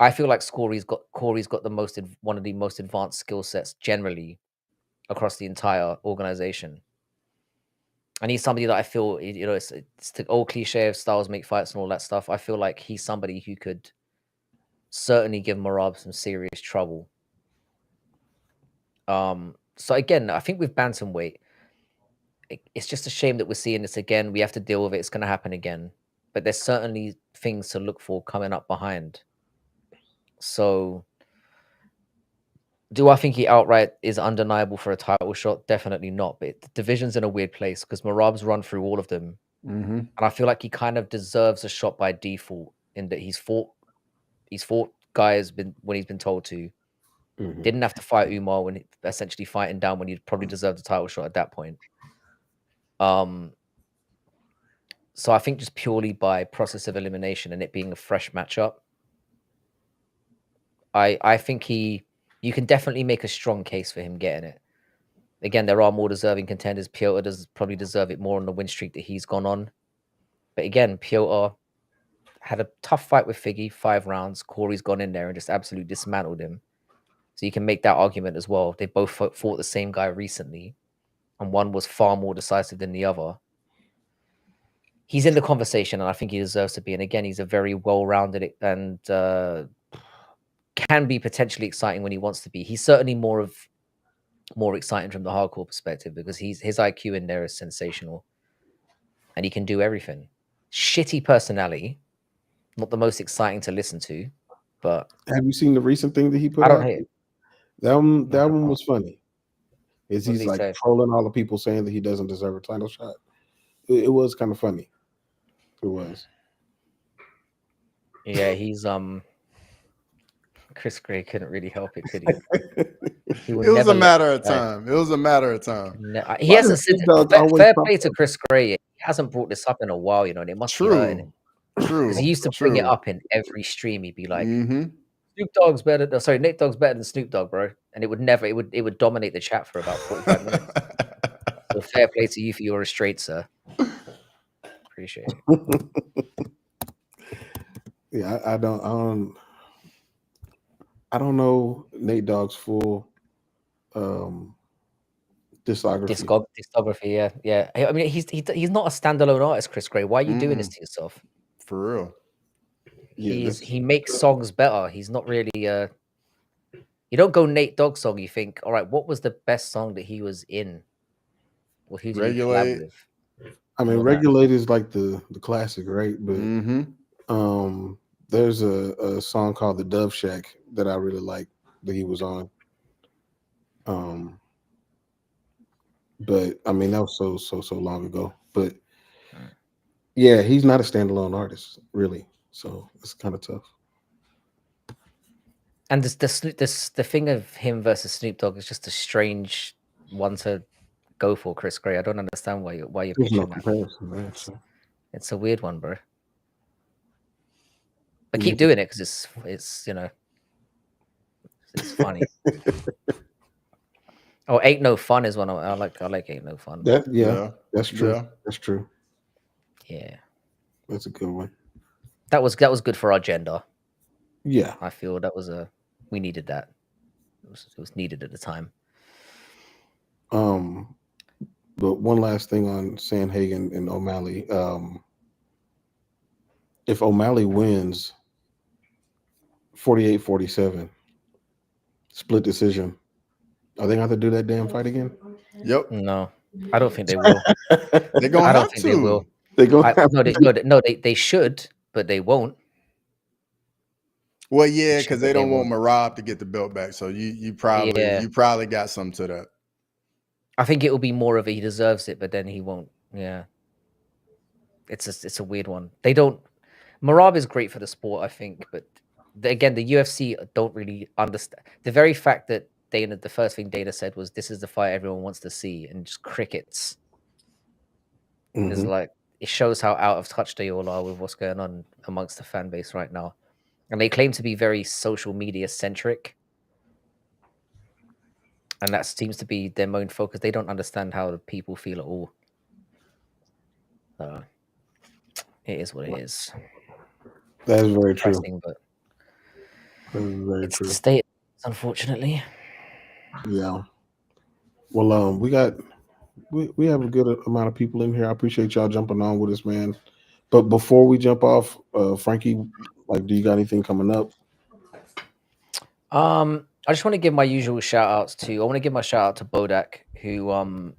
I feel like Corey's got one of the most advanced skill sets generally across the entire organization. And he's somebody that I feel, it's the old cliche of styles make fights and all that stuff. I feel like he's somebody who could certainly give Marab some serious trouble. So again, I think with bantamweight, it's just a shame that we're seeing this again. We have to deal with it. It's going to happen again. But there's certainly things to look for coming up behind. So do I think he outright is undeniable for a title shot? Definitely not. But the division's in a weird place because Marab's run through all of them. Mm-hmm. And I feel like he kind of deserves a shot by default in that he's fought guys when he's been told to. Mhm. Didn't have to fight Umar when essentially fighting down when he probably deserved a title shot at that point. So I think just purely by process of elimination and it being a fresh matchup, I think you can definitely make a strong case for him getting it. Again, there are more deserving contenders. Piotr does probably deserve it more on the win streak that he's gone on. But again, Piotr had a tough fight with Figgy, 5 rounds. Corey's gone in there and just absolutely dismantled him. So you can make that argument as well. They both fought the same guy recently, and one was far more decisive than the other. He's in the conversation, and I think he deserves to be. And again, he's a very well-rounded and can be potentially exciting when he wants to be. He's certainly more exciting from the hardcore perspective because his IQ in there is sensational, and he can do everything. Shitty personality, not the most exciting to listen to, but Have you seen the recent thing that he put I don't out? hate it. That one was funny. What did He's he like say? trolling all the people saying that he doesn't deserve a title shot. It was kind of funny. It was. Yeah, he's Chris Gray couldn't really help it, could he? He would It was never a let matter it of go. time. It was a matter of time. He Why hasn't does said Snoop Dogg always fair talk play to about- Chris Gray. He hasn't brought this up in a while, and it must be hurting him. True. Because he used to bring it up in every stream. He'd be like, Mm-hmm. Nate Dogg's better than Snoop Dogg, bro. And it would dominate the chat for about 45 minutes. So fair play to you for your restraint, sir. Appreciate it. Yeah, I don't know Nate Dogg's full discography. Discography, yeah. I mean, he's not a standalone artist, Chris Gray. Why are you doing this to yourself? For real. Yeah, He makes songs better. He's not really you don't go Nate Dogg song, you think, all right, what was the best song that he was in? Or who did he collab Regulate. with? I mean, All that. Regulate is like the classic, right? But Mm-hmm. there's a song called The Dove Shack that I really like that he was on. But I mean that was so long ago. But yeah, he's not a standalone artist, really. So it's kind of tough. And the thing of him versus Snoop Dogg is just a strange one to go for, Chris Gray. I don't understand why you're There's no pitching that. comparison, man. So. It's a weird one, bro. But keep doing it because it's it's funny. Oh, Ain't No Fun is one I like Ain't No Fun. That's true. Yeah. That's true. Yeah. That's a good one. That was good for our gender. Yeah. I feel we needed that. It was needed at the time. But one last thing on Sandhagen and O'Malley. If O'Malley wins 48-47, split decision, are they going to have to do that damn fight again? Yep. No, I don't think they will. They're gonna I don't have think to. they will. They're going they should, but they won't. Well, yeah, because But they don't won't. want Marab to get the belt back. So you probably got some to that. I think it will be more of a he deserves it, but then he won't. Yeah, it's a weird one. They don't. Marab is great for the sport, I think, but again, the UFC don't really understand the very fact that the first thing Dana said was, "This is the fight everyone wants to see," and just crickets. It's like it shows how out of touch they all are with what's going on amongst the fan base right now. and they claim to be very social media centric, and that seems to be their main focus. They don't understand how the people feel at all. It is what it is. That is very true. Interesting, but That is very it's true. the state, unfortunately. Yeah. Well, we have a good amount of people in here. I appreciate y'all jumping on with us, man. But before we jump off, Frankie, like, do you got anything coming up? I just want to give my usual shout outs to. I want to give my shout out to Bodak, who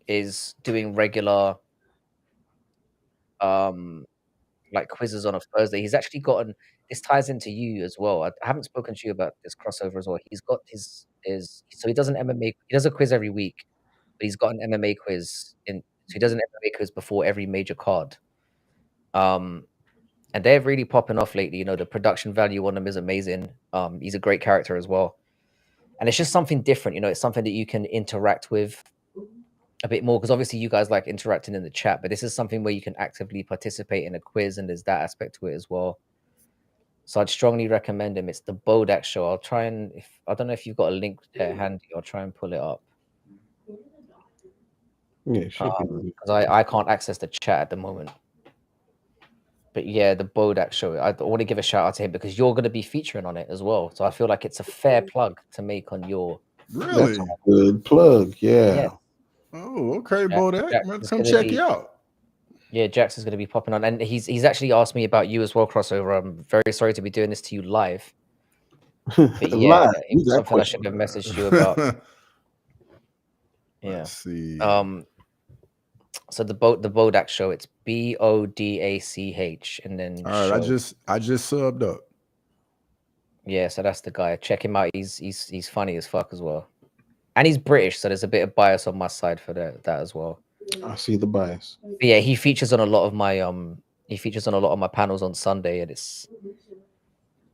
is doing regular like quizzes on a Thursday. He's actually gotten, this ties into you as well. I haven't spoken to you about this crossover as well. He's got his so he does an MMA. He does a quiz every week, but he's got an MMA quiz in. So he does an MMA quiz before every major card. And they're really popping off lately. You know, the production value on them is amazing. He's a great character as well, and it's just something different. You know, it's something that you can interact with a bit more, because obviously you guys like interacting in the chat, but this is something where you can actively participate in a quiz, and there's that aspect to it as well. So I'd strongly recommend him. It's the Bodak Show. I'll try and, if I don't know if you've got a link there handy, I'll try and pull it up. Yeah, sure. Because I can't access the chat at the moment. But yeah, the Bodak Show. I want to give a shout out to him because you're going to be featuring on it as well. So I feel like it's a fair plug to make on your. Really? That's a good plug. Yeah. Oh, okay, Bodak. Let's come check you out. Yeah, Jax is going to be popping on, and he's actually asked me about you as well, Crossover. I'm very sorry to be doing this to you live. But yeah, it was something I should have messaged you about. Yeah. Let's see. So the Bodak Show, it's BODACH, and then all right, show. I just subbed up. Yeah, so that's the guy. Check him out. He's funny as fuck as well, and he's British, so there's a bit of bias on my side for that as well. I see the bias. But yeah, he features on a lot of my panels on Sunday, and it's,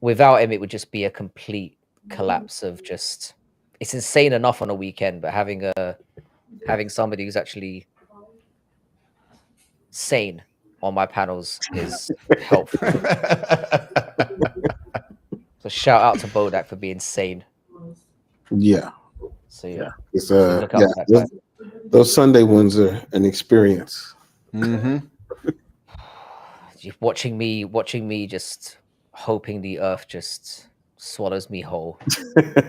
without him it would just be a complete collapse of just, it's insane enough on a weekend, but having somebody who's actually sane on my panels is helpful. So shout out to Bodak for being sane. Yeah. So yeah, it's those Sunday ones are an experience. Mm-hmm. Watching me just hoping the earth just swallows me whole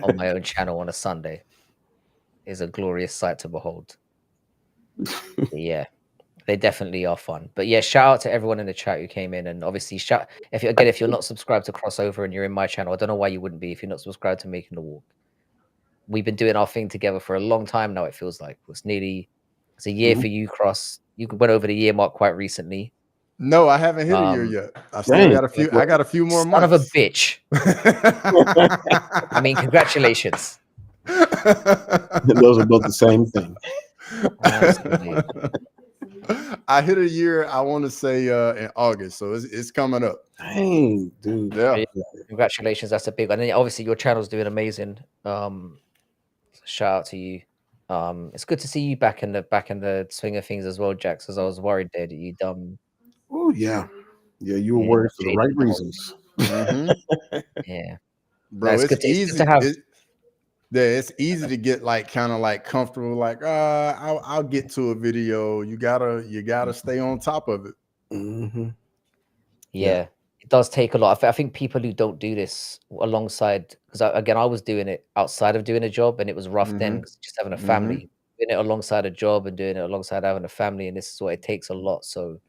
on my own channel on a Sunday is a glorious sight to behold. Yeah, they definitely are fun. But yeah, shout out to everyone in the chat who came in, and obviously if you're not subscribed to Crossover and you're in my channel, I don't know why you wouldn't be if you're not subscribed to Making the Walk. We've been doing our thing together for a long time now. It feels like it's a year for you, Cross. You went over the year mark quite recently. No, I haven't hit a year yet. I still got a few. I got a few more months. Son of a bitch. I mean, congratulations. Those are both the same thing. I hit a year, I want to say in August, so it's coming up. Dang, dude. Yeah. Congratulations, that's a big one. And then obviously your channel's doing amazing. Shout out to you. It's good to see you back in the swing of things as well, Jax, because I was worried there that you Oh yeah. Yeah, you were worried for the right reasons. Mm-hmm. Yeah. Bro, it's easy to have. It's easy to get like kind of like comfortable, like I'll get to a video. You gotta stay on top of it. Mm-hmm. Yeah, it does take a lot. I think people who don't do this alongside, because I was doing it outside of doing a job, and it was rough then, just having a family. Doing it alongside a job and doing it alongside having a family, and this is what it takes a lot. So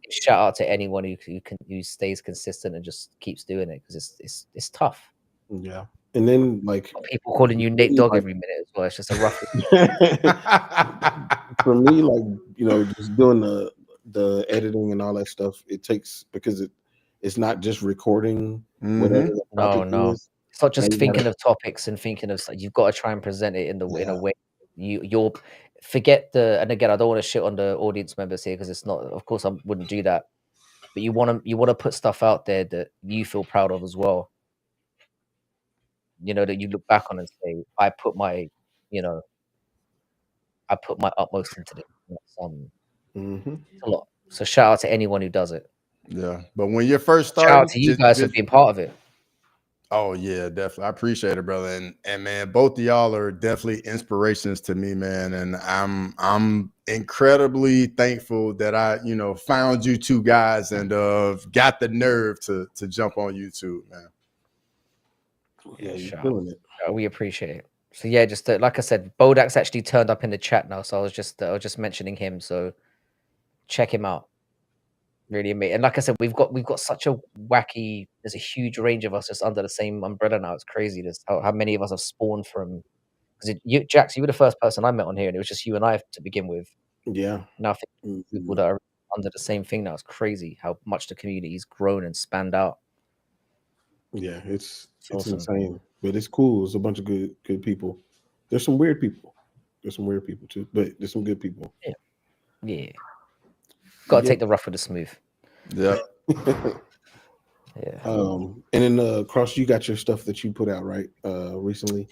shout out to anyone who stays consistent and just keeps doing it, because it's tough. Yeah. And then like people calling you Nate Dogg every minute as well. It's just a rough. For me, like, just doing the editing and all that stuff, it takes, because it's not just recording whatever the project is. It's not just thinking of topics and thinking of, you've got to try and present it in a way you'll forget and again, I don't want to shit on the audience members here, because it's not, of course I wouldn't do that, but you want to put stuff out there that you feel proud of as well, that you look back on and say, I put my utmost into this. It's a lot. So shout out to anyone who does it. Yeah, but when you're first Shout out starting, to you guys for being part of it. oh yeah, definitely. I appreciate it, brother. And man, both of y'all are definitely inspirations to me, man. And I'm incredibly thankful that I, found you two guys and got the nerve to jump on YouTube, man. Yeah, you're shout doing it. We appreciate it. So yeah, just like I said, Bodak's actually turned up in the chat now, so I was just mentioning him. So check him out. Really amazing. And like I said, we've got such a wacky. There's a huge range of us just under the same umbrella now. It's crazy. There's how many of us have spawned from. Because Jax, you were the first person I met on here, and it was just you and I to begin with. Yeah. Now I think people that are under the same thing now. It's crazy how much the community's grown and spanned out. Yeah, it's awesome. insane, but it's cool. It's a bunch of good people. There's some weird people. There's some weird people too, but there's some good people. Yeah. Got to take the rough with the smooth. Yeah. Yeah. And then Cross, you got your stuff that you put out right recently.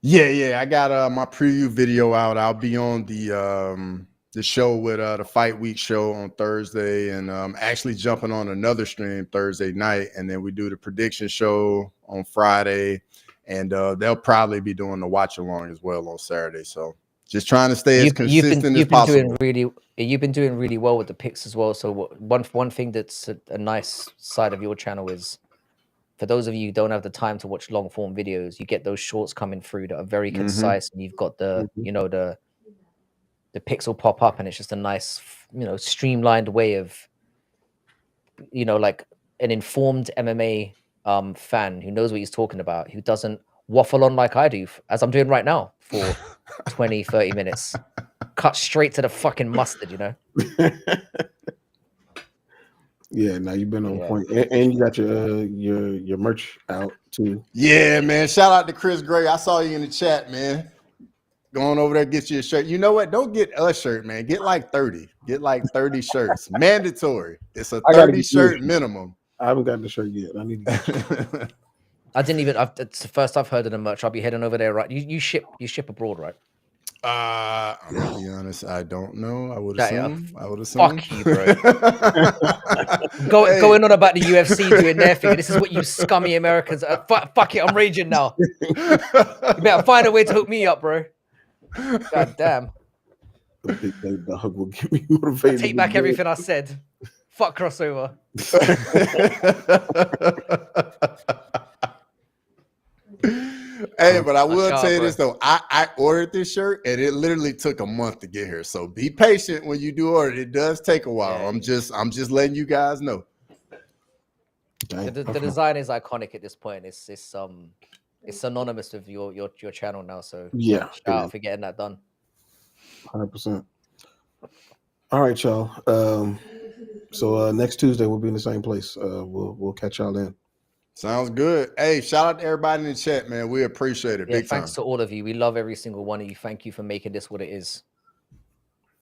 Yeah. I got my preview video out. I'll be on the show with the Fight Week show on Thursday, and actually jumping on another stream Thursday night, and then we do the prediction show on Friday, and they'll probably be doing the watch along as well on Saturday. So just trying to stay as consistent as possible. You've been doing really well with the picks as well. So one thing that's a nice side of your channel is, for those of you who don't have the time to watch long form videos, you get those shorts coming through that are very concise, and you've got the the picks will pop up, and it's just a nice, streamlined way of, like an informed MMA fan who knows what he's talking about, who doesn't waffle on like I do, as I'm doing right now for 20, 30 minutes. Cut straight to the fucking mustard, Yeah, now you've been on point, and you got your merch out too. Yeah, man. Shout out to Chris Gray. I saw you in the chat, man. Going over there, get you a shirt. You know what? Don't get a shirt, man. Get like 30. Get like 30 shirts. Mandatory. It's a 30 shirt minimum. I haven't got the shirt yet. I need to get I didn't even. It's the first I've heard of the merch. I'll be heading over there. Right? You ship abroad, right? I'm gonna be honest. I don't know. I would assume. Fuck you, bro. Going on about the UFC doing their thing. This is what you scummy Americans. Fuck it. I'm raging now. You better find a way to hook me up, bro. God damn. The hug will give me motivation. Take back everything I said. Fuck crossover. Hey, but I will tell you this though. I ordered this shirt, and it literally took a month to get here. So be patient when you do order. It does take a while. Yeah. I'm just letting you guys know. The design is iconic at this point. It's synonymous with your channel now. So yeah, shout out for getting that done. 100%. All right, y'all. So next Tuesday we'll be in the same place. We'll catch y'all then. Sounds good. Hey, shout out to everybody in the chat, man. We appreciate it. Yeah, big thanks time. to all of you. We love every single one of you. Thank you for making this what it is.